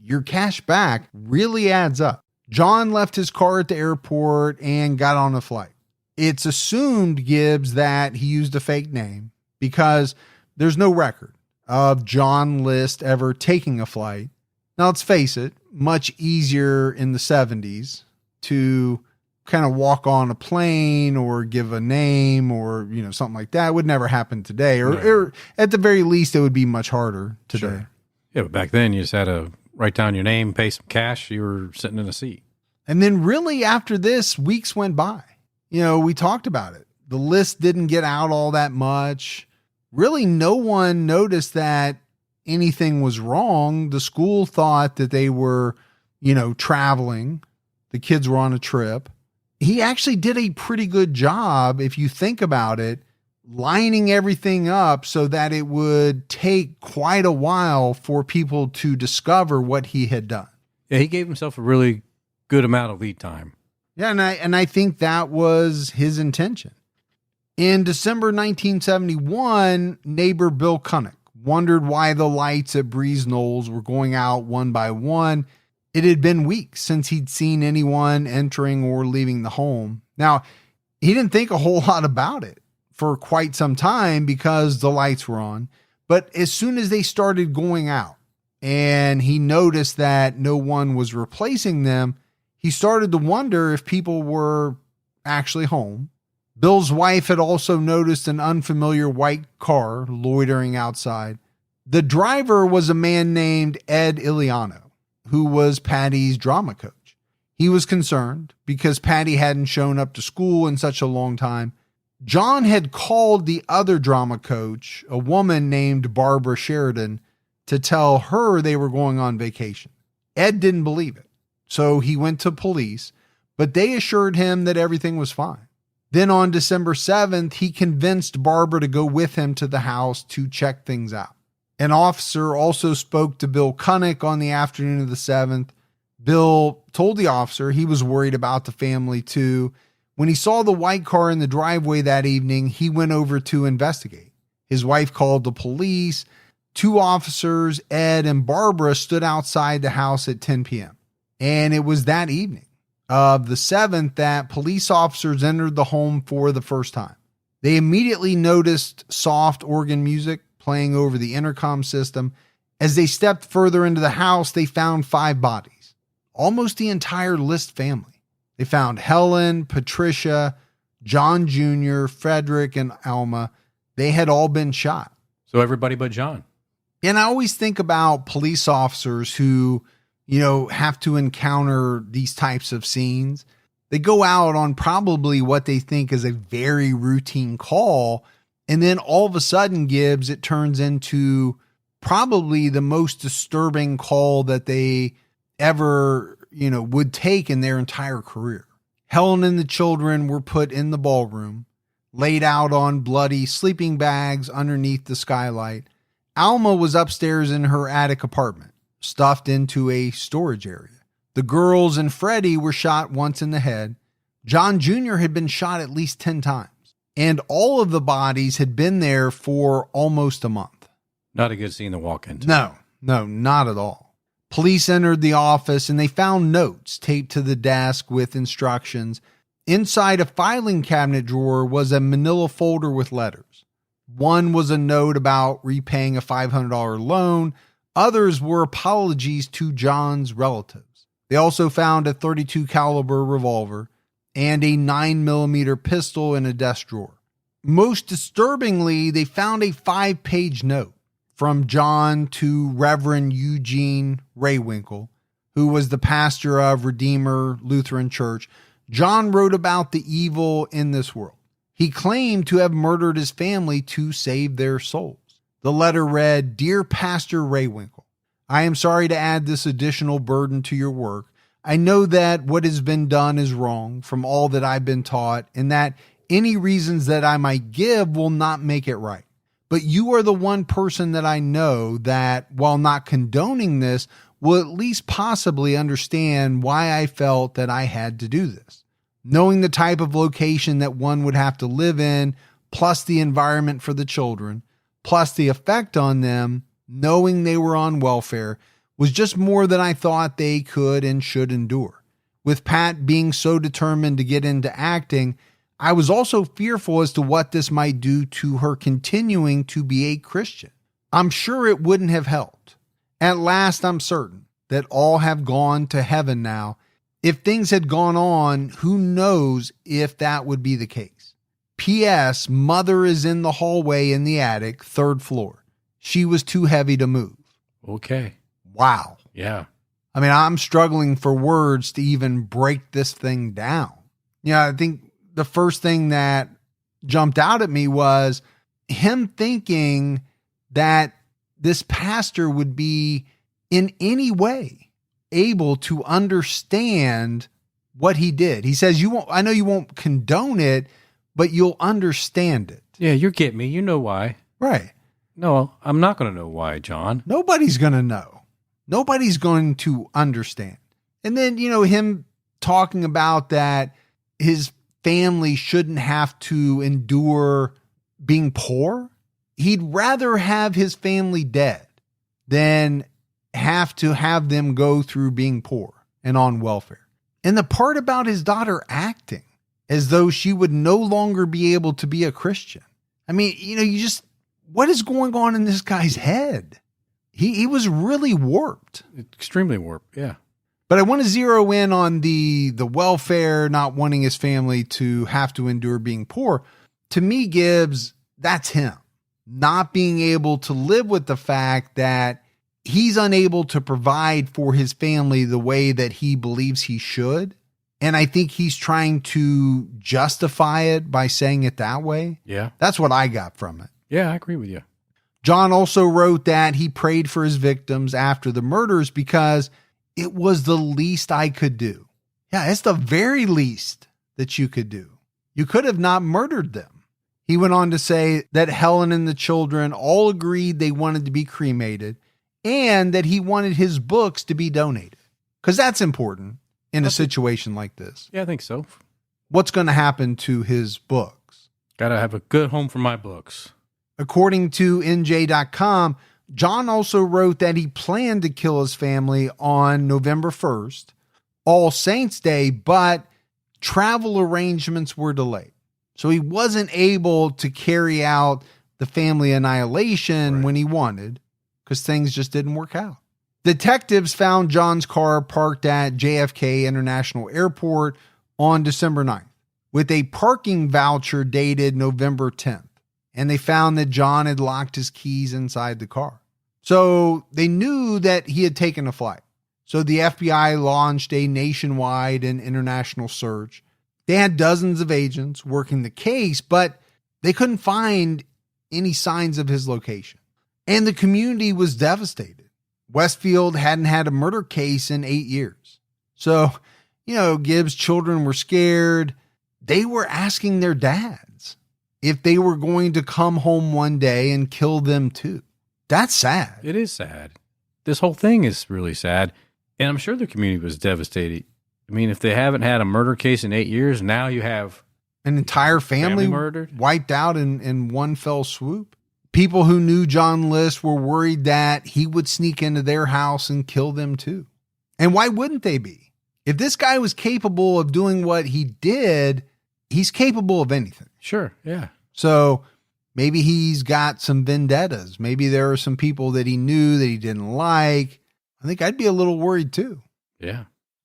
Your cash back really adds up. John left his car at the airport and got on a flight. It's assumed, Gibbs, that he used a fake name because there's no record of John List ever taking a flight. Now, let's face it, much easier in the 70s to kind of walk on a plane or give a name or, something like that. It would never happen today. Or at the very least, it would be much harder today. Sure. Yeah, but back then you just had to write down your name, pay some cash. You were sitting in a seat. And then really after this, weeks went by. We talked about it. The list didn't get out all that much. Really, no one noticed that anything was wrong. The school thought that they were, traveling. The kids were on a trip. He actually did a pretty good job, if you think about it, lining everything up so that it would take quite a while for people to discover what he had done. Yeah, he gave himself a really good amount of lead time. Yeah, and I think that was his intention. In December 1971, neighbor Bill Kunnick wondered why the lights at Breeze Knolls were going out one by one. It had been weeks since he'd seen anyone entering or leaving the home. Now, he didn't think a whole lot about it for quite some time because the lights were on. But as soon as they started going out and he noticed that no one was replacing them, he started to wonder if people were actually home. Bill's wife had also noticed an unfamiliar white car loitering outside. The driver was a man named Ed Iliano, who was Patty's drama coach. He was concerned because Patty hadn't shown up to school in such a long time. John had called the other drama coach, a woman named Barbara Sheridan, to tell her they were going on vacation. Ed didn't believe it, so he went to police, but they assured him that everything was fine. Then on December 7th, he convinced Barbara to go with him to the house to check things out. An officer also spoke to Bill Kunnick on the afternoon of the 7th. Bill told the officer he was worried about the family too. When he saw the white car in the driveway that evening, he went over to investigate. His wife called the police. 2 officers, Ed and Barbara, stood outside the house at 10 p.m. And it was that evening of the 7th that police officers entered the home for the first time. They immediately noticed soft organ music playing over the intercom system. As they stepped further into the house, they found 5 bodies, almost the entire List family. They found Helen, Patricia, John Jr., Frederick, and Alma. They had all been shot. So everybody but John. And I always think about police officers who, have to encounter these types of scenes. They go out on probably what they think is a very routine call. And then all of a sudden, Gibbs, it turns into probably the most disturbing call that they ever, would take in their entire career. Helen and the children were put in the ballroom, laid out on bloody sleeping bags underneath the skylight. Alma was upstairs in her attic apartment, stuffed into a storage area. The girls and Freddie were shot once in the head. John Jr. had been shot at least 10 times. And all of the bodies had been there for almost a month. Not a good scene to walk into. No, not at all. Police entered the office and they found notes taped to the desk with instructions. Inside a filing cabinet drawer was a manila folder with letters. One was a note about repaying a $500 loan. Others were apologies to John's relatives. They also found a .32 caliber revolver and a 9mm pistol in a desk drawer. Most disturbingly, they found a 5-page note from John to Reverend Eugene Raywinkle, who was the pastor of Redeemer Lutheran Church. John wrote about the evil in this world. He claimed to have murdered his family to save their souls. The letter read, "Dear Pastor Raywinkle, I am sorry to add this additional burden to your work. I know that what has been done is wrong from all that I've been taught, and that any reasons that I might give will not make it right. But you are the one person that I know that, while not condoning this, will at least possibly understand why I felt that I had to do this. Knowing the type of location that one would have to live in, plus the environment for the children, plus the effect on them, knowing they were on welfare, was just more than I thought they could and should endure. With Pat being so determined to get into acting, I was also fearful as to what this might do to her continuing to be a Christian. I'm sure it wouldn't have helped. At last, I'm certain that all have gone to heaven now, If things had gone on, who knows if that would be the case. P.S. Mother is in the hallway in the attic, 3rd floor. She was too heavy to move. Okay. Wow. Yeah. I mean, I'm struggling for words to even break this thing down. Yeah, I think the first thing that jumped out at me was him thinking that this pastor would be in any way able to understand what he did. He says, I know you won't condone it, but you'll understand it. Yeah, you get me. You know why. Right. No, I'm not going to know why, John. Nobody's going to know. Nobody's going to understand. And then, him talking about that his family shouldn't have to endure being poor. He'd rather have his family dead than have to have them go through being poor and on welfare. And the part about his daughter acting as though she would no longer be able to be a Christian. I mean, what is going on in this guy's head? He was really warped. Extremely warped, yeah. But I want to zero in on the welfare, not wanting his family to have to endure being poor. To me, Gibbs, that's him. Not being able to live with the fact that he's unable to provide for his family the way that he believes he should. And I think he's trying to justify it by saying it that way. Yeah. That's what I got from it. Yeah, I agree with you. John also wrote that he prayed for his victims after the murders because it was the least I could do. Yeah, it's the very least that you could do. You could have not murdered them. He went on to say that Helen and the children all agreed they wanted to be cremated and that he wanted his books to be donated. Because that's important in a situation like this. Yeah, I think so. What's going to happen to his books? Got to have a good home for my books. According to NJ.com, John also wrote that he planned to kill his family on November 1st, All Saints Day, but travel arrangements were delayed. So he wasn't able to carry out the family annihilation when he wanted because things just didn't work out. Detectives found John's car parked at JFK International Airport on December 9th with a parking voucher dated November 10th. And they found that John had locked his keys inside the car. So they knew that he had taken a flight. So the FBI launched a nationwide and international search. They had dozens of agents working the case, but they couldn't find any signs of his location. And the community was devastated. Westfield hadn't had a murder case in 8 years. So, Gibbs' children were scared. They were asking their dads if they were going to come home one day and kill them too. That's sad. It is sad. This whole thing is really sad. And I'm sure the community was devastated. I mean, if they haven't had a murder case in 8 years, now you have an entire family murdered, wiped out in one fell swoop. People who knew John List were worried that he would sneak into their house and kill them too. And why wouldn't they be? If this guy was capable of doing what he did, he's capable of anything. Sure, yeah. So maybe he's got some vendettas. Maybe there are some people that he knew that he didn't like. I think I'd be a little worried too. Yeah.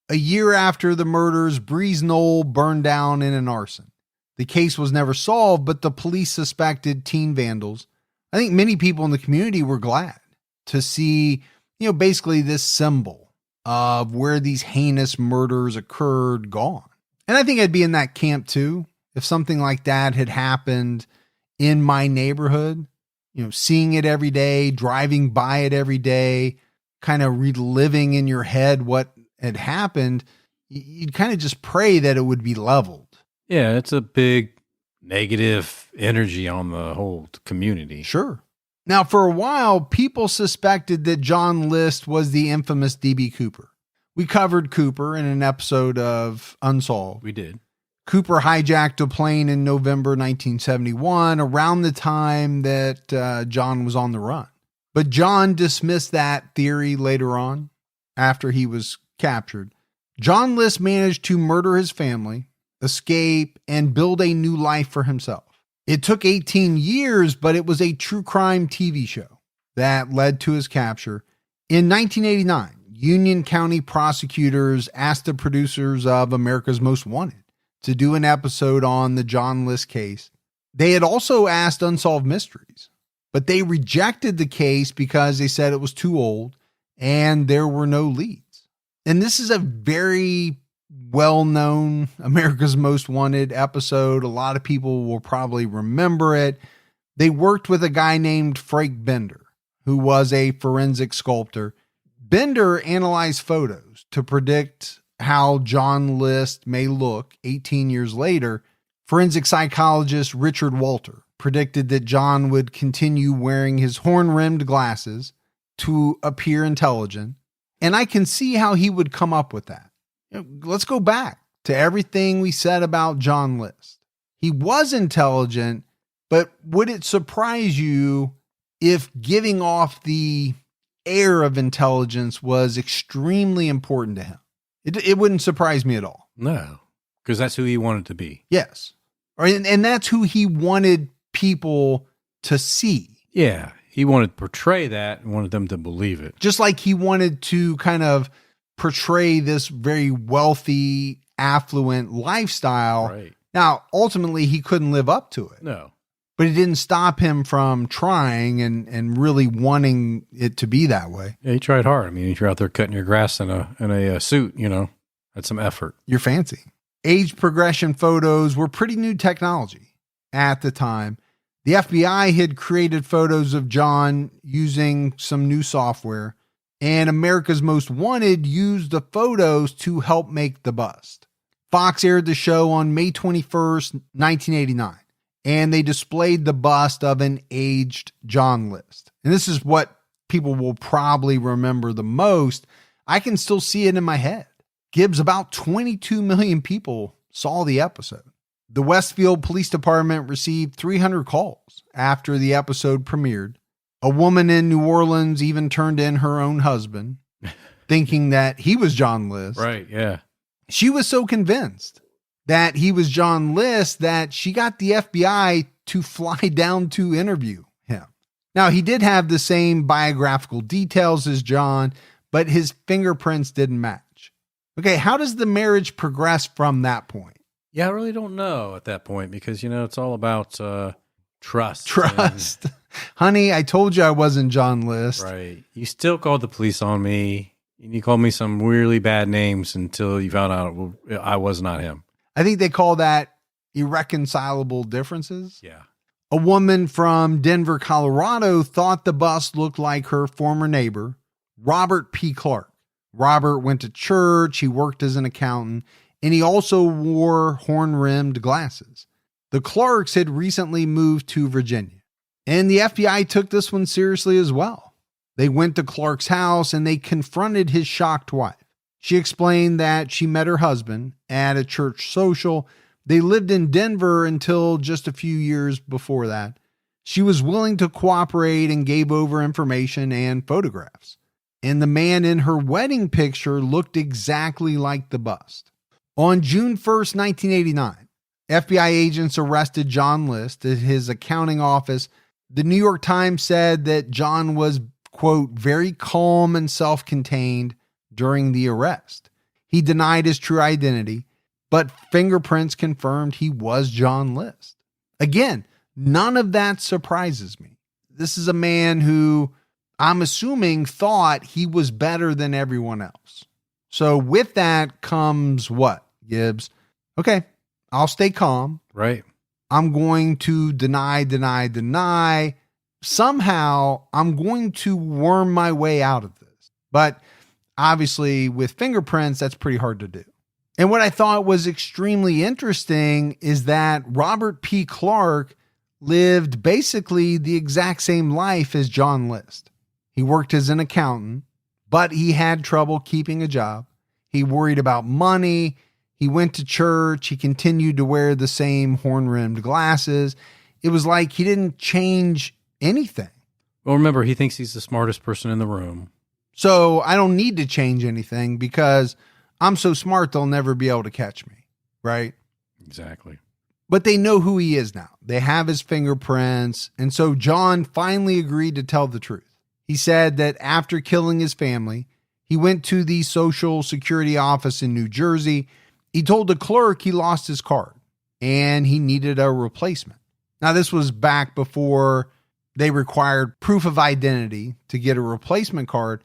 A year after the murders, Breeze Knoll burned down in an arson. The case was never solved, but the police suspected teen vandals. I think many people in the community were glad to see, basically this symbol of where these heinous murders occurred gone. And I think I'd be in that camp too. If something like that had happened in my neighborhood, seeing it every day, driving by it every day, kind of reliving in your head what had happened, you'd kind of just pray that it would be leveled. Yeah, it's a big negative energy on the whole community. Sure. Now, for a while, people suspected that John List was the infamous D.B. Cooper. We covered Cooper in an episode of Unsolved. We did. Cooper hijacked a plane in November 1971, around the time that John was on the run. But John dismissed that theory later on, after he was captured. John List managed to murder his family, escape, and build a new life for himself. It took 18 years, but it was a true crime TV show that led to his capture. In 1989, Union County prosecutors asked the producers of America's Most Wanted to do an episode on the John List case. They had also asked Unsolved Mysteries, but they rejected the case because they said it was too old and there were no leads. And this is a very well-known America's Most Wanted episode. A lot of people will probably remember it. They worked with a guy named Frank Bender, who was a forensic sculptor. Bender analyzed photos to predict how John List may look 18 years later. Forensic psychologist Richard Walter predicted that John would continue wearing his horn-rimmed glasses to appear intelligent, and I can see how he would come up with that. Let's go back to everything we said about John List. He was intelligent, but would it surprise you if giving off the air of intelligence was extremely important to him? It wouldn't surprise me at all. No, because that's who he wanted to be. Yes. And that's who he wanted people to see. Yeah, he wanted to portray that and wanted them to believe it. Just like he wanted to kind of portray this very wealthy, affluent lifestyle. Right. Now, ultimately, he couldn't live up to it. No. But it didn't stop him from trying and really wanting it to be that way. Yeah, he tried hard. I mean, if you're out there cutting your grass in a suit, that's some effort. You're fancy. Age progression photos were pretty new technology at the time. The FBI had created photos of John using some new software, and America's Most Wanted used the photos to help make the bust. Fox aired the show on May 21st, 1989. And they displayed the bust of an aged John List. And this is what people will probably remember the most. I can still see it in my head. Gibbs, about 22 million people saw the episode. The Westfield Police Department received 300 calls after the episode premiered. A woman in New Orleans even turned in her own husband, thinking that he was John List. Right, yeah. She was so convinced that he was John List that she got the FBI to fly down to interview him. Now, he did have the same biographical details as John, but his fingerprints didn't match. Okay, how does the marriage progress from that point? Yeah, I really don't know at that point because, it's all about trust. Trust. Honey, I told you I wasn't John List. Right. You still called the police on me, and you called me some really bad names until you found out I was not him. I think they call that irreconcilable differences. Yeah. A woman from Denver, Colorado thought the bust looked like her former neighbor, Robert P. Clark. Robert went to church, he worked as an accountant, and he also wore horn-rimmed glasses. The Clarks had recently moved to Virginia, and the FBI took this one seriously as well. They went to Clark's house and they confronted his shocked wife. She explained that she met her husband at a church social. They lived in Denver until just a few years before that. She was willing to cooperate and gave over information and photographs. And the man in her wedding picture looked exactly like the bust. On June 1st, 1989, FBI agents arrested John List at his accounting office. The New York Times said that John was, quote, very calm and self-contained during the arrest. He denied his true identity, but fingerprints confirmed he was John List. Again, none of that surprises me. This is a man who I'm assuming thought he was better than everyone else. So with that comes what, Gibbs? Okay, I'll stay calm. Right. I'm going to deny. Somehow I'm going to worm my way out of this. But obviously with fingerprints, that's pretty hard to do. And what I thought was extremely interesting is that Robert P. Clark lived basically the exact same life as John List. He worked as an accountant, but he had trouble keeping a job. He worried about money. He went to church. He continued to wear the same horn-rimmed glasses. It was like he didn't change anything. Well, remember, he thinks he's the smartest person in the room. So I don't need to change anything because I'm so smart they'll never be able to catch me, right? Exactly. But they know who he is now. They have his fingerprints. And so John finally agreed to tell the truth. He said that after killing his family, He went to the Social Security office in New Jersey. He told the clerk he lost his card and he needed a replacement. Now, this was back before they required proof of identity to get a replacement card.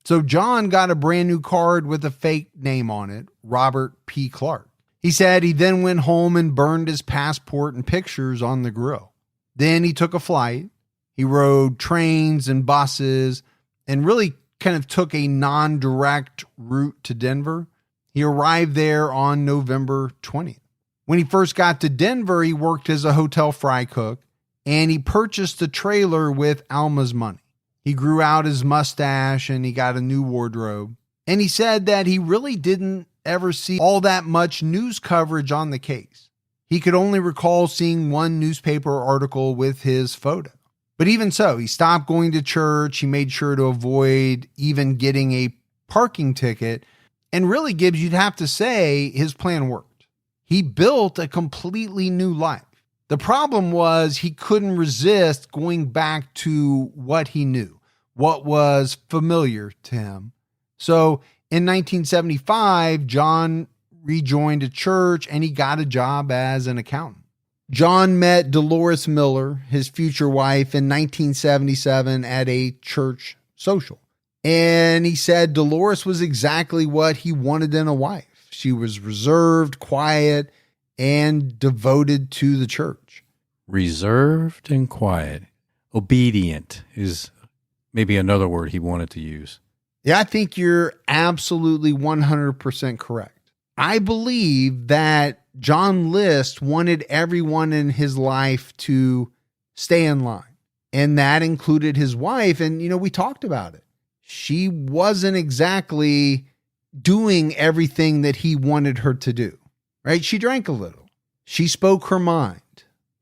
So John got a brand new card with a fake name on it, Robert P. Clark. He said he then went home and burned his passport and pictures on the grill. Then he took a flight. He rode trains and buses and really kind of took a non-direct route to Denver. He arrived there on November 20th. When he first got to Denver, he worked as a hotel fry cook and he purchased a trailer with Alma's money. He grew out his mustache and he got a new wardrobe. And he said that he really didn't ever see all that much news coverage on the case. He could only recall seeing one newspaper article with his photo. But even so, he stopped going to church. He made sure to avoid even getting a parking ticket. And really, Gibbs, you'd have to say his plan worked. He built a completely new life. The problem was he couldn't resist going back to what he knew, what was familiar to him. So in 1975, John rejoined a church and he got a job as an accountant. John met Dolores Miller, his future wife, in 1977 at a church social. And he said Dolores was exactly what he wanted in a wife. She was reserved, quiet, and devoted to the church. Reserved and quiet. Obedient is maybe another word he wanted to use. Yeah, I think you're absolutely 100% correct. I believe that John List wanted everyone in his life to stay in line. And that included his wife. And, we talked about it. She wasn't exactly doing everything that he wanted her to do, right? She drank a little. She spoke her mind.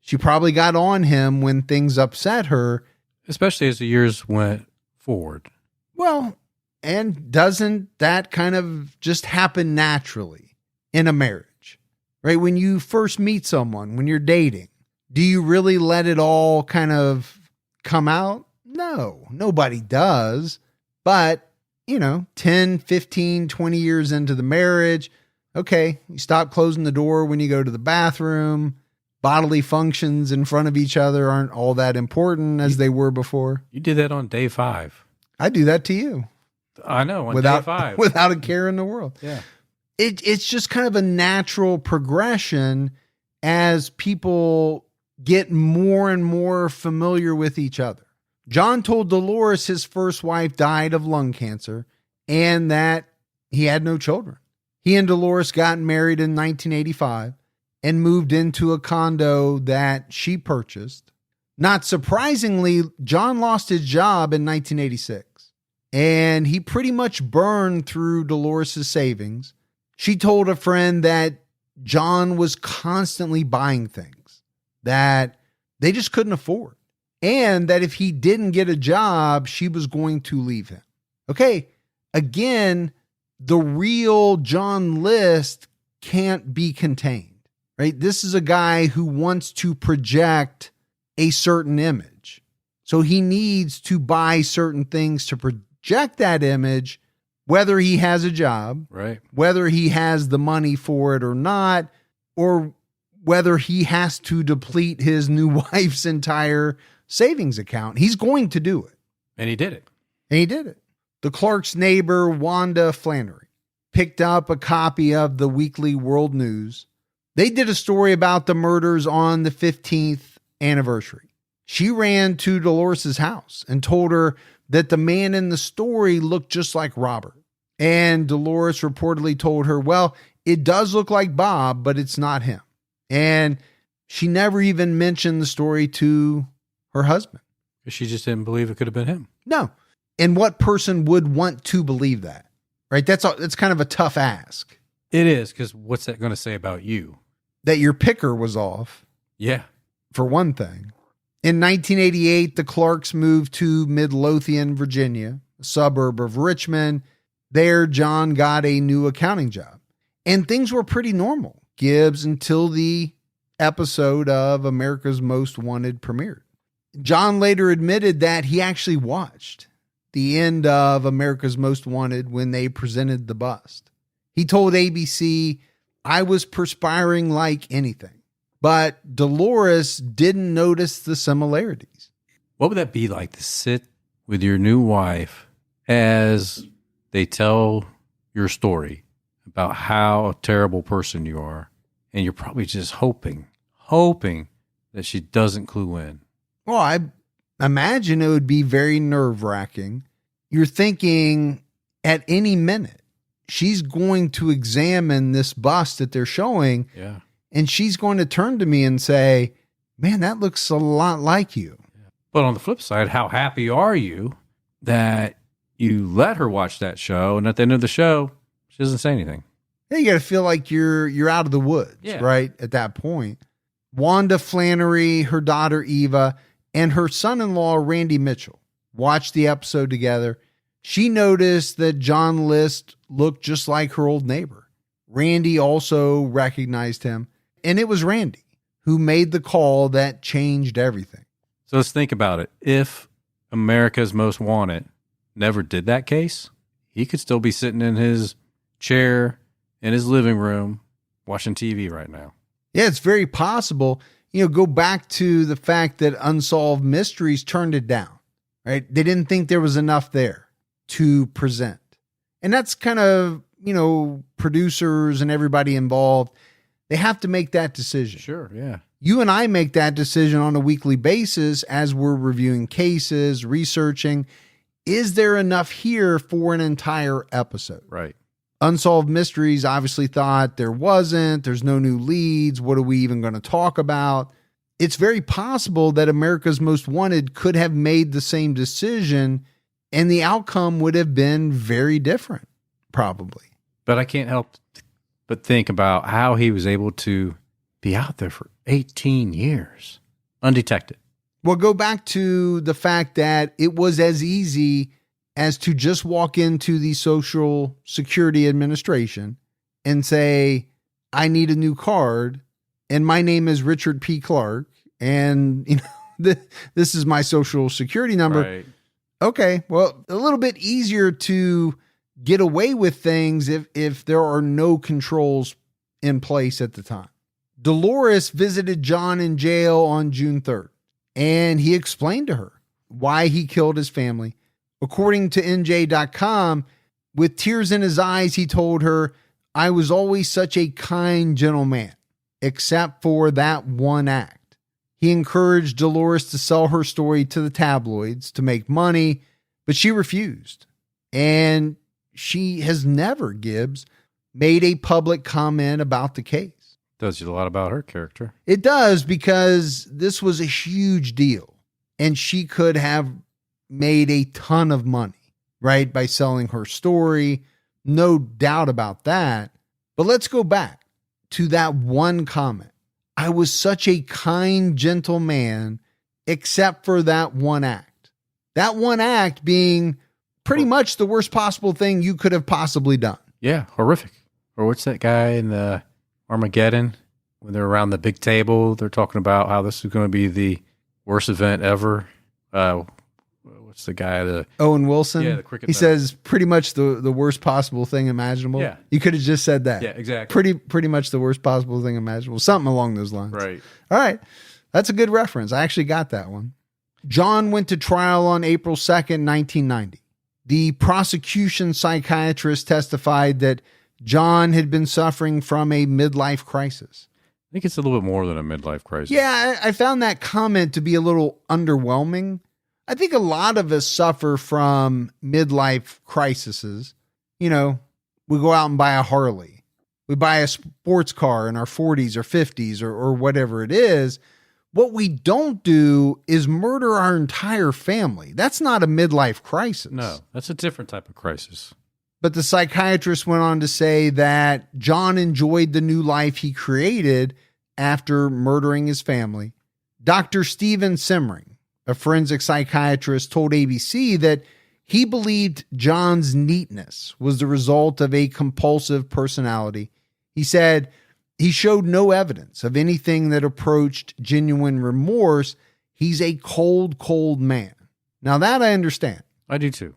She probably got on him when things upset her. Especially as the years went forward. Well, and doesn't that kind of just happen naturally in a marriage, right? When you first meet someone, when you're dating, do you really let it all kind of come out? No, nobody does. But, 10, 15, 20 years into the marriage, okay, you stop closing the door when you go to the bathroom. Bodily functions in front of each other aren't all that important as they were before. You did that on day 5. I do that to you. I know, on day 5. Without a care in the world. Yeah. It's just kind of a natural progression as people get more and more familiar with each other. John told Dolores his first wife died of lung cancer and that he had no children. He and Dolores got married in 1985 and moved into a condo that she purchased. Not surprisingly, John lost his job in 1986, and he pretty much burned through Dolores' savings. She told a friend that John was constantly buying things that they just couldn't afford, and that if he didn't get a job, she was going to leave him. Okay, again, the real John List can't be contained. Right? This is a guy who wants to project a certain image. So he needs to buy certain things to project that image, whether he has a job, right? Whether he has the money for it or not, or whether he has to deplete his new wife's entire savings account. He's going to do it. And he did it. The Clark's neighbor, Wanda Flannery, picked up a copy of the Weekly World News. They did a story about the murders on the 15th anniversary. She ran to Dolores' house and told her that the man in the story looked just like Robert. And Dolores reportedly told her, well, it does look like Bob, but it's not him. And she never even mentioned the story to her husband. She just didn't believe it could have been him. No. And what person would want to believe that? Right? That's kind of a tough ask. It is, because what's that going to say about you? That your picker was off. Yeah. For one thing. In 1988, the Clarks moved to Midlothian, Virginia, a suburb of Richmond. There, John got a new accounting job. And things were pretty normal, Gibbs, until the episode of America's Most Wanted premiered. John later admitted that he actually watched. the end of America's Most Wanted when they presented the bust. He told ABC, "I was perspiring like anything." But Dolores didn't notice the similarities. What would that be like to sit with your new wife as they tell your story about how a terrible person you are, and you're probably just hoping that she doesn't clue in? Well, I imagine it would be very nerve-wracking. You're thinking at any minute, she's going to examine this bust that they're showing, Yeah. and she's going to turn to me and say, "Man, that looks a lot like you." But on the flip side, how happy are you that you let her watch that show, and at the end of the show, she doesn't say anything? Yeah, you got to feel like you're out of the woods, Yeah. right? At that point. Wanda Flannery, her daughter Eva, and her son-in-law Randy Mitchell watched the episode together. She noticed that John List looked just like her old neighbor. Randy also recognized him, and it was Randy who made the call that changed everything. So let's think about it. If America's Most Wanted never did that case, he could still be sitting in his chair in his living room watching TV right now. Yeah, it's very possible. Go back to the fact that Unsolved Mysteries turned it down, right? They didn't think there was enough there to present. And that's kind of, producers and everybody involved, they have to make that decision. Sure, yeah. You and I make that decision on a weekly basis as we're reviewing cases, researching. Is there enough here for an entire episode? Right. Unsolved Mysteries obviously thought there wasn't. There's no new leads. What are we even going to talk about? It's very possible that America's Most Wanted could have made the same decision and the outcome would have been very different, probably. But I can't help but think about how he was able to be out there for 18 years undetected. Well, go back to the fact that it was as easy as to just walk into the Social Security Administration and say, "I need a new card, and my name is Richard P. Clark, and this is my Social Security number." Right. Okay, well, a little bit easier to get away with things if there are no controls in place at the time. Dolores visited John in jail on June 3rd, and he explained to her why he killed his family. According to NJ.com, with tears in his eyes, he told her, "I was always such a kind, gentle man, except for that one act." He encouraged Dolores to sell her story to the tabloids to make money, but she refused. And she has never, Gibbs, made a public comment about the case. Tells you a lot about her character. It does, because this was a huge deal, and she could have made a ton of money, right, by selling her story. No doubt about that. But let's go back to that one comment. "I was such a kind, gentle man, except for that one act." That one act being pretty much the worst possible thing you could have possibly done. Yeah, horrific. Or what's that guy in the Armageddon when they're around the big table? They're talking about how this is going to be the worst event ever. What's the guy? Owen Wilson? Yeah, the cricket He man. says pretty much the worst possible thing imaginable. Yeah. You could have just said that. Yeah, exactly. Pretty much the worst possible thing imaginable. Something along those lines. Right. All right. That's a good reference. I actually got that one. John went to trial on April 2nd, 1990. The prosecution psychiatrist testified that John had been suffering from a midlife crisis. I think it's a little bit more than a midlife crisis. Yeah, I found that comment to be a little underwhelming. I think a lot of us suffer from midlife crises. We go out and buy a Harley. We buy a sports car in our 40s or 50s or whatever it is. What we don't do is murder our entire family. That's not a midlife crisis. No, that's a different type of crisis. But the psychiatrist went on to say that John enjoyed the new life he created after murdering his family. Dr. Stephen Simmering, a forensic psychiatrist, told ABC that he believed John's neatness was the result of a compulsive personality. He said he showed no evidence of anything that approached genuine remorse. He's a cold, cold man. Now that I understand. I do too.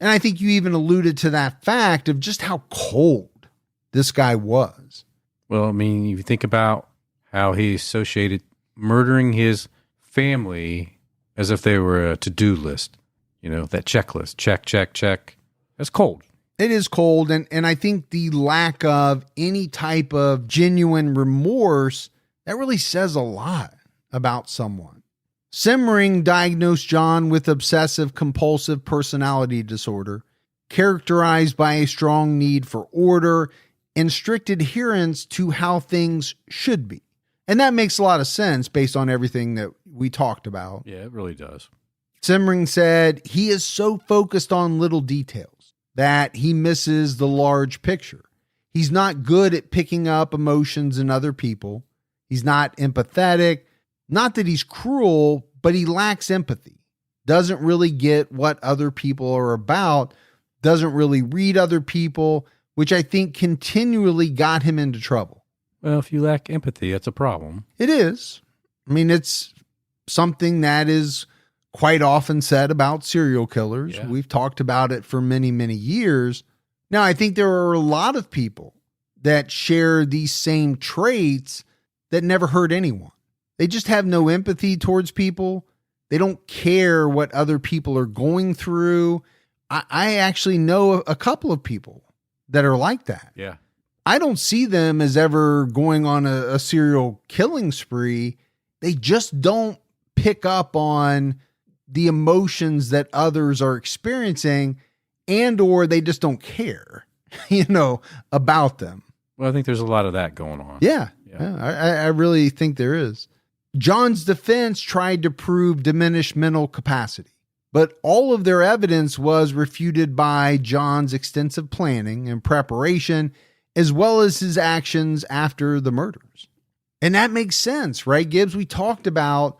And I think you even alluded to that fact of just how cold this guy was. Well, I mean, if you think about how he associated murdering his family as if they were a to-do list, that checklist, check, check, check. That's cold. It is cold. And I think the lack of any type of genuine remorse, that really says a lot about someone. Simmering diagnosed John with obsessive compulsive personality disorder, characterized by a strong need for order and strict adherence to how things should be. And that makes a lot of sense based on everything that we talked about. Yeah, it really does. Simmering said he is so focused on little details that he misses the large picture. He's not good at picking up emotions in other people. He's not empathetic. Not that he's cruel, but he lacks empathy. Doesn't really get what other people are about. Doesn't really read other people, which I think continually got him into trouble. Well, if you lack empathy, that's a problem. It is. I mean, it's something that is quite often said about serial killers. Yeah. We've talked about it for many, many years. Now, I think there are a lot of people that share these same traits that never hurt anyone. They just have no empathy towards people. They don't care what other people are going through. I actually know a couple of people that are like that. Yeah. I don't see them as ever going on a serial killing spree. They just don't pick up on the emotions that others are experiencing, and or they just don't care, about them. Well, I think there's a lot of that going on. Yeah. I really think there is. John's defense tried to prove diminished mental capacity, but all of their evidence was refuted by John's extensive planning and preparation, as well as his actions after the murders. And that makes sense, right, Gibbs? We talked about,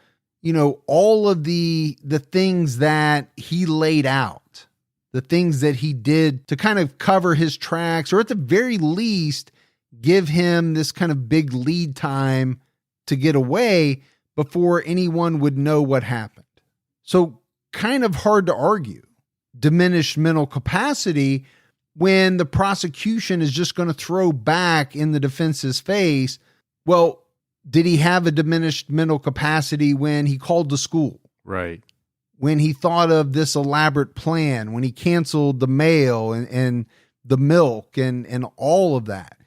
all of the things that he laid out, the things that he did to kind of cover his tracks, or at the very least, give him this kind of big lead time to get away before anyone would know what happened. So kind of hard to argue diminished mental capacity when the prosecution is just going to throw back in the defense's face, well, did he have a diminished mental capacity when he called the school? Right. When he thought of this elaborate plan, when he canceled the mail and the milk and all of that,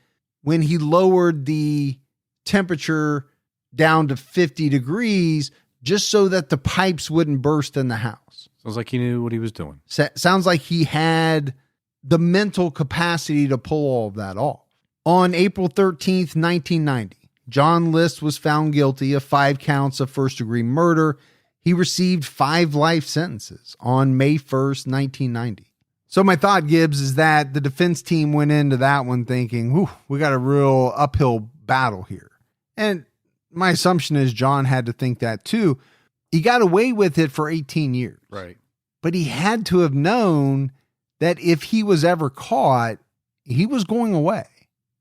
when he lowered the temperature down to 50 degrees just so that the pipes wouldn't burst in the house. Sounds like he knew what he was doing. Sounds like he had the mental capacity to pull all of that off. On April 13th, 1990, John List was found guilty of 5 counts of first-degree murder. He received 5 life sentences on May 1st, 1990. So my thought, Gibbs, is that the defense team went into that one thinking, we got a real uphill battle here. And my assumption is John had to think that too. He got away with it for 18 years. Right. But he had to have known that if he was ever caught, he was going away.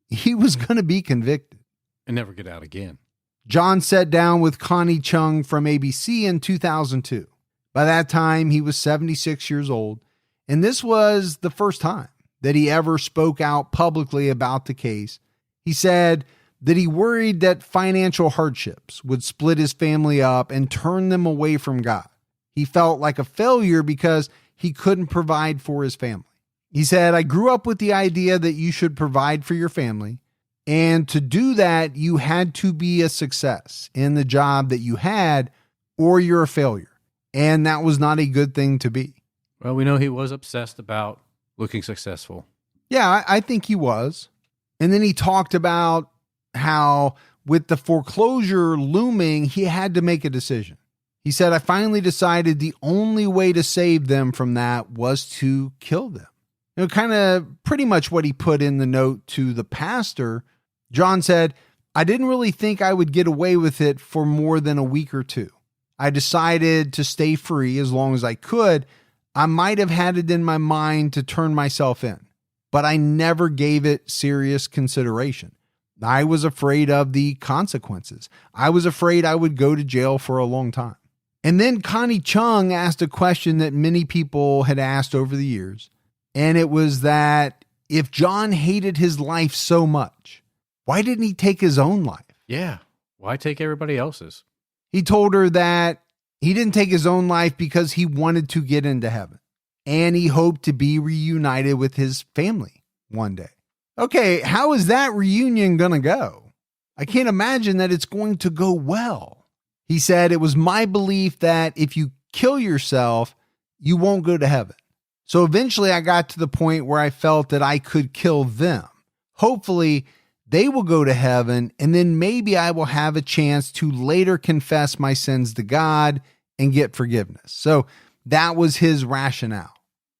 He was going to be convicted. And never get out again. John sat down with Connie Chung from ABC in 2002. By that time, he was 76 years old. And this was the first time that he ever spoke out publicly about the case. He said that he worried that financial hardships would split his family up and turn them away from God. He felt like a failure because he couldn't provide for his family. He said, I grew up with the idea that you should provide for your family. And to do that, you had to be a success in the job that you had, or you're a failure. And that was not a good thing to be. Well, we know he was obsessed about looking successful. Yeah, I think he was. And then he talked about how with the foreclosure looming, he had to make a decision. He said, I finally decided the only way to save them from that was to kill them. Kind of pretty much what he put in the note to the pastor. John said, I didn't really think I would get away with it for more than a week or two. I decided to stay free as long as I could. I might have had it in my mind to turn myself in, but I never gave it serious consideration. I was afraid of the consequences. I was afraid I would go to jail for a long time. And then Connie Chung asked a question that many people had asked over the years. And it was that if John hated his life so much, why didn't he take his own life? Yeah. Why take everybody else's? He told her that he didn't take his own life because he wanted to get into heaven. And he hoped to be reunited with his family one day. Okay, how is that reunion going to go? I can't imagine that it's going to go well. He said, it was my belief that if you kill yourself, you won't go to heaven. So eventually I got to the point where I felt that I could kill them. Hopefully they will go to heaven, and then maybe I will have a chance to later confess my sins to God and get forgiveness. So that was his rationale.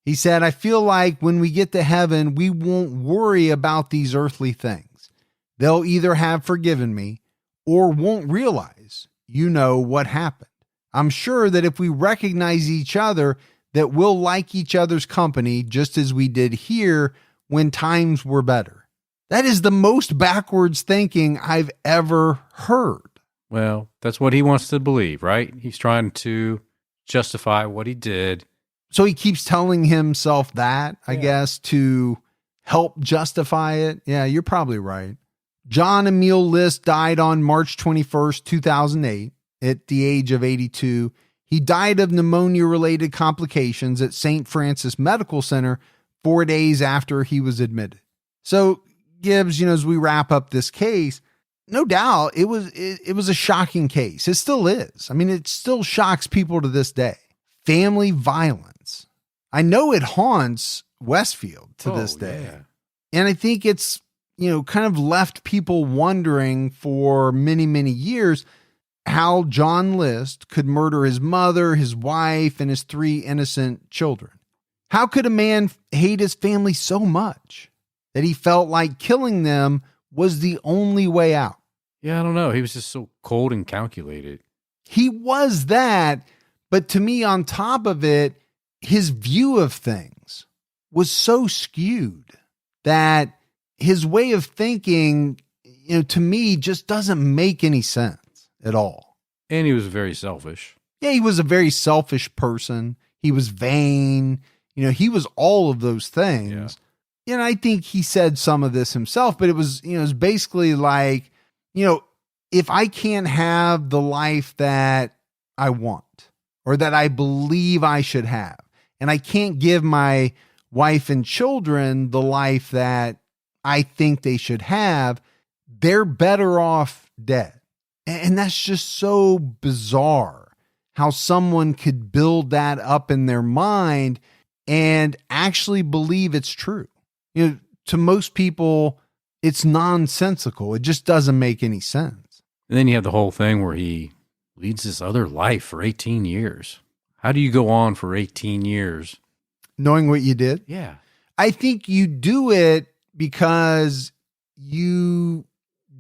He said, I feel like when we get to heaven, we won't worry about these earthly things. They'll either have forgiven me or won't realize, what happened. I'm sure that if we recognize each other, that we'll like each other's company just as we did here when times were better. That is the most backwards thinking I've ever heard. Well, that's what he wants to believe, right? He's trying to justify what he did. So he keeps telling himself that, I guess, to help justify it. Yeah, you're probably right. John Emil List died on March 21st, 2008, at the age of 82. He died of pneumonia-related complications at St. Francis Medical Center 4 days after he was admitted. So, Gibbs, as we wrap up this case, no doubt it was a shocking case. It still is. I mean, it still shocks people to this day. Family violence. I know it haunts Westfield to this day. Yeah. And I think it's, kind of left people wondering for many, many years how John List could murder his mother, his wife, and his 3 innocent children. How could a man hate his family so much that he felt like killing them was the only way out? Yeah, I don't know. He was just so cold and calculated. He was that, but to me, on top of it, his view of things was so skewed that his way of thinking, to me, just doesn't make any sense at all. And he was very selfish. Yeah, he was a very selfish person. He was vain. He was all of those things. Yeah. And I think he said some of this himself, but it was basically like, if I can't have the life that I want or that I believe I should have, and I can't give my wife and children the life that I think they should have, they're better off dead. And that's just so bizarre how someone could build that up in their mind and actually believe it's true. To most people, it's nonsensical. It just doesn't make any sense. And then you have the whole thing where he leads this other life for 18 years. How do you go on for 18 years? Knowing what you did? Yeah. I think you do it because you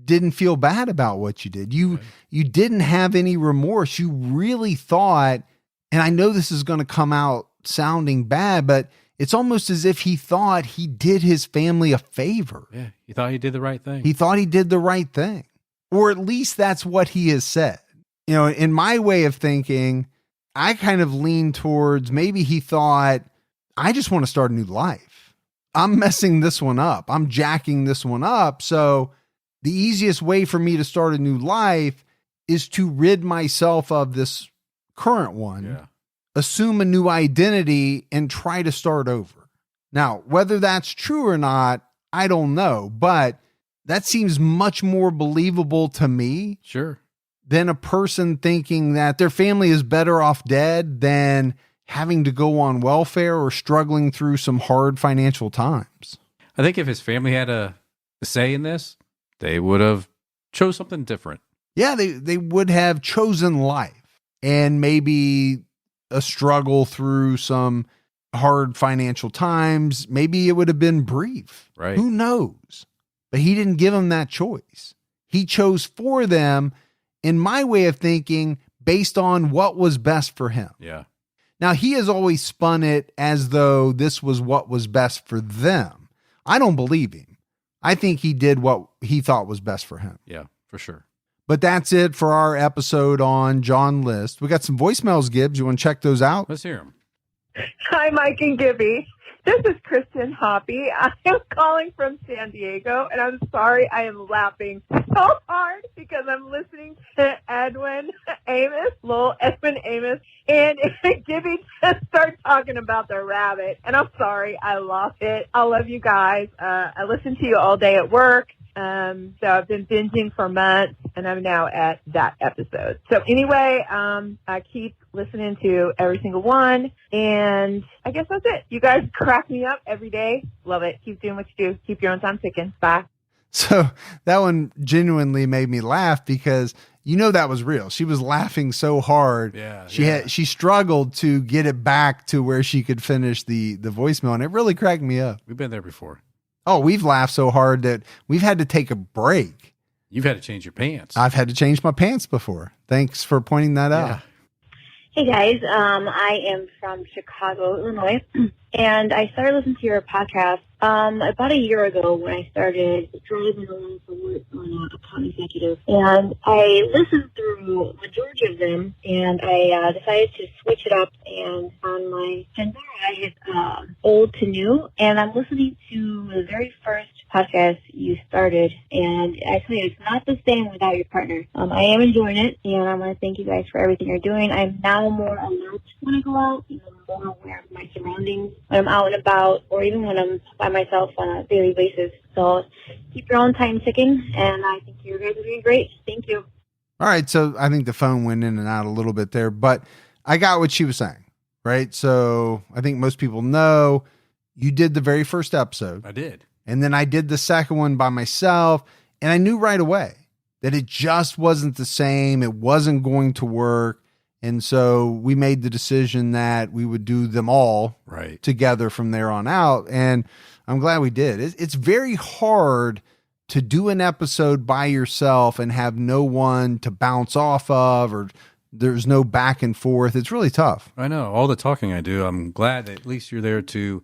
didn't feel bad about what you did. You didn't have any remorse. You really thought, and I know this is going to come out sounding bad, but it's almost as if he thought he did his family a favor. Yeah, he thought he did the right thing. He thought he did the right thing. Or at least that's what he has said. In my way of thinking, I kind of lean towards maybe he thought, I just want to start a new life. I'm messing this one up. I'm jacking this one up. So the easiest way for me to start a new life is to rid myself of this current one, assume a new identity, and try to start over. Now, whether that's true or not, I don't know, but that seems much more believable to me. Sure. Than a person thinking that their family is better off dead than having to go on welfare or struggling through some hard financial times. I think if his family had a say in this, they would have chose something different. Yeah, they would have chosen life and maybe a struggle through some hard financial times. Maybe it would have been brief. Right. Who knows? But he didn't give them that choice. He chose for them, in my way of thinking, based on what was best for him. Yeah. Now, he has always spun it as though this was what was best for them. I don't believe him. I think he did what he thought was best for him. Yeah, for sure. But that's it for our episode on John List. We got some voicemails, Gibbs. You want to check those out? Let's hear them. Hi, Mike and Gibby. This is Kristen Hoppy. I am calling from San Diego, and I'm sorry I am laughing so hard because I'm listening to Edwin Amos, and Gibby just started talking about the rabbit, and I'm sorry, I lost it. I love you guys. I listen to you all day at work. So I've been binging for months, and I'm now at that episode. So anyway, I keep listening to every single one, and I guess that's it. You guys crack me up every day. Love it. Keep doing what you do. Keep your own time ticking. Bye. So that one genuinely made me laugh because that was real. She was laughing so hard. Yeah. She struggled to get it back to where she could finish the voicemail, and it really cracked me up. We've been there before. Oh, we've laughed so hard that we've had to take a break. You've had to change your pants. I've had to change my pants before. Thanks for pointing that out. Hey guys, I am from Chicago, Illinois, and I started listening to your podcast about a year ago when I started driving along for work on a account executive, and I listened through a majority of them, and I decided to switch it up, and on my Pandora I hit old to new, and I'm listening to the very first podcast you started, and actually it's not the same without your partner. I am enjoying it, and I want to thank you guys for everything you're doing. I'm now more alert when I go out, more aware of my surroundings when I'm out and about, or even when I'm by myself on a daily basis. So keep your own time ticking, and I think you guys are doing great. Thank you. All right, so I think the phone went in and out a little bit there, but I got what she was saying, right? So I think most people know you did the very first episode. I did. And then I did the second one by myself, and I knew right away that it just wasn't the same. It wasn't going to work. And so we made the decision that we would do them all together from there on out. And I'm glad we did. It's very hard to do an episode by yourself and have no one to bounce off of, or there's no back and forth. It's really tough. I know. All the talking I do, I'm glad that at least you're there to,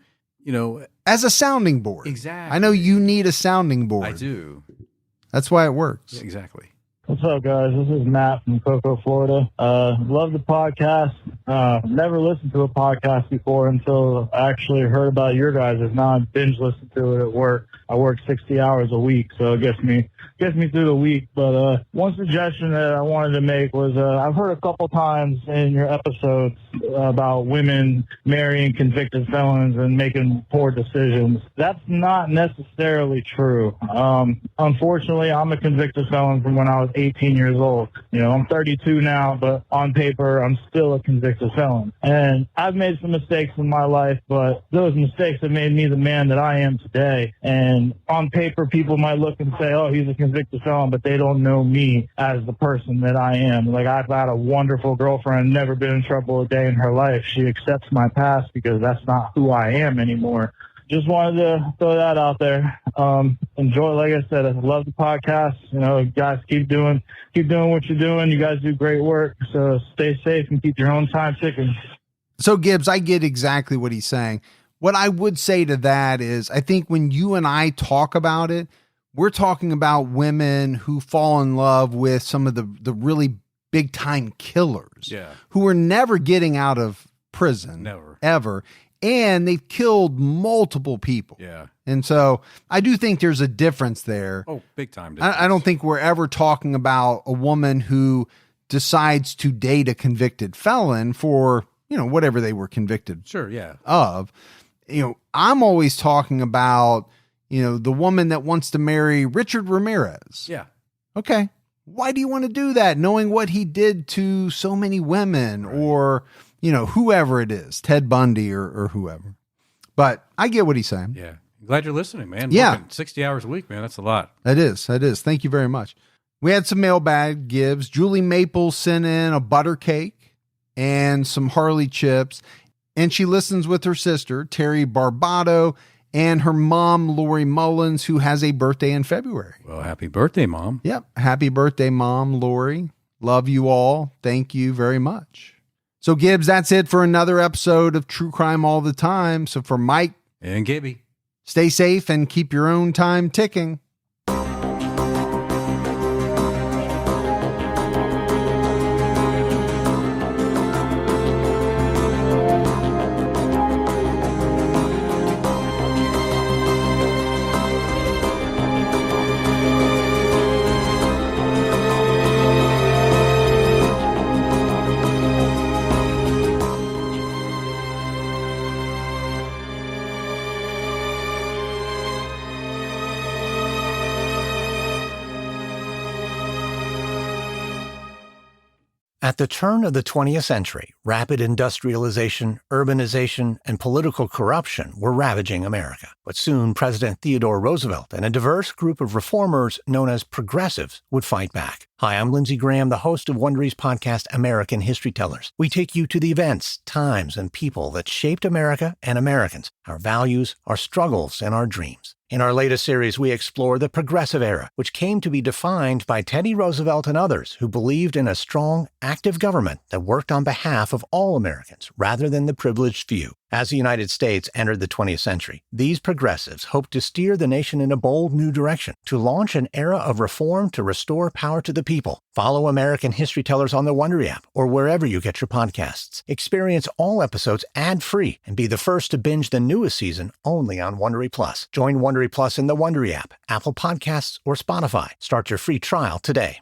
as a sounding board. Exactly. I know you need a sounding board. I do. That's why it works. Yeah, exactly. What's up, guys? This is Matt from Cocoa, Florida. Love the podcast. Never listened to a podcast before until I actually heard about your guys'. Now I binge listen to it at work. I work 60 hours a week, so it gets me through the week. But one suggestion that I wanted to make was I've heard a couple times in your episodes about women marrying convicted felons and making poor decisions. That's not necessarily true. Unfortunately, I'm a convicted felon from when I was 18 years old. I'm 32 now, but on paper, I'm still a convicted felon. And I've made some mistakes in my life, but those mistakes have made me the man that I am today. And on paper, people might look and say, oh, he's a convicted felon, but they don't know me as the person that I am. Like, I've had a wonderful girlfriend, never been in trouble a day in her life. She accepts my past because that's not who I am anymore. Just wanted to throw that out there. Enjoy, like I said, I love the podcast. Guys, keep doing what you're doing. You guys do great work. So stay safe and keep your own time ticking. So Gibbs, I get exactly what he's saying. What I would say to that is, I think when you and I talk about it, we're talking about women who fall in love with some of the really big time killers, who are never getting out of prison, ever. And they've killed multiple people. Yeah. And so I do think there's a difference there. Oh, big time difference. I don't think we're ever talking about a woman who decides to date a convicted felon for, whatever they were convicted of. I'm always talking about, the woman that wants to marry Richard Ramirez. Yeah. Okay. Why do you want to do that? Knowing what he did to so many women or, whoever it is, Ted Bundy or whoever. But I get what he's saying. Yeah. Glad you're listening, man. Yeah. Working 60 hours a week, man. That's a lot. It is. Thank you very much. We had some mailbag gives. Julie Maple sent in a butter cake and some Harley chips. And she listens with her sister, Terry Barbado, and her mom, Lori Mullins, who has a birthday in February. Well, happy birthday, Mom. Yep. Happy birthday, Mom, Lori. Love you all. Thank you very much. So, Gibbs, that's it for another episode of True Crime All the Time. So for Mike and Gibby, stay safe and keep your own time ticking. At the turn of the 20th century, rapid industrialization, urbanization, and political corruption were ravaging America. But soon, President Theodore Roosevelt and a diverse group of reformers known as progressives would fight back. Hi, I'm Lindsey Graham, the host of Wondery's podcast, American History Tellers. We take you to the events, times, and people that shaped America and Americans, our values, our struggles, and our dreams. In our latest series, we explore the Progressive Era, which came to be defined by Teddy Roosevelt and others who believed in a strong, active government that worked on behalf of all Americans rather than the privileged few. As the United States entered the 20th century, these progressives hoped to steer the nation in a bold new direction, to launch an era of reform to restore power to the people. Follow American History Tellers on the Wondery app or wherever you get your podcasts. Experience all episodes ad-free and be the first to binge the newest season only on Wondery Plus. Join Wondery Plus in the Wondery app, Apple Podcasts, or Spotify. Start your free trial today.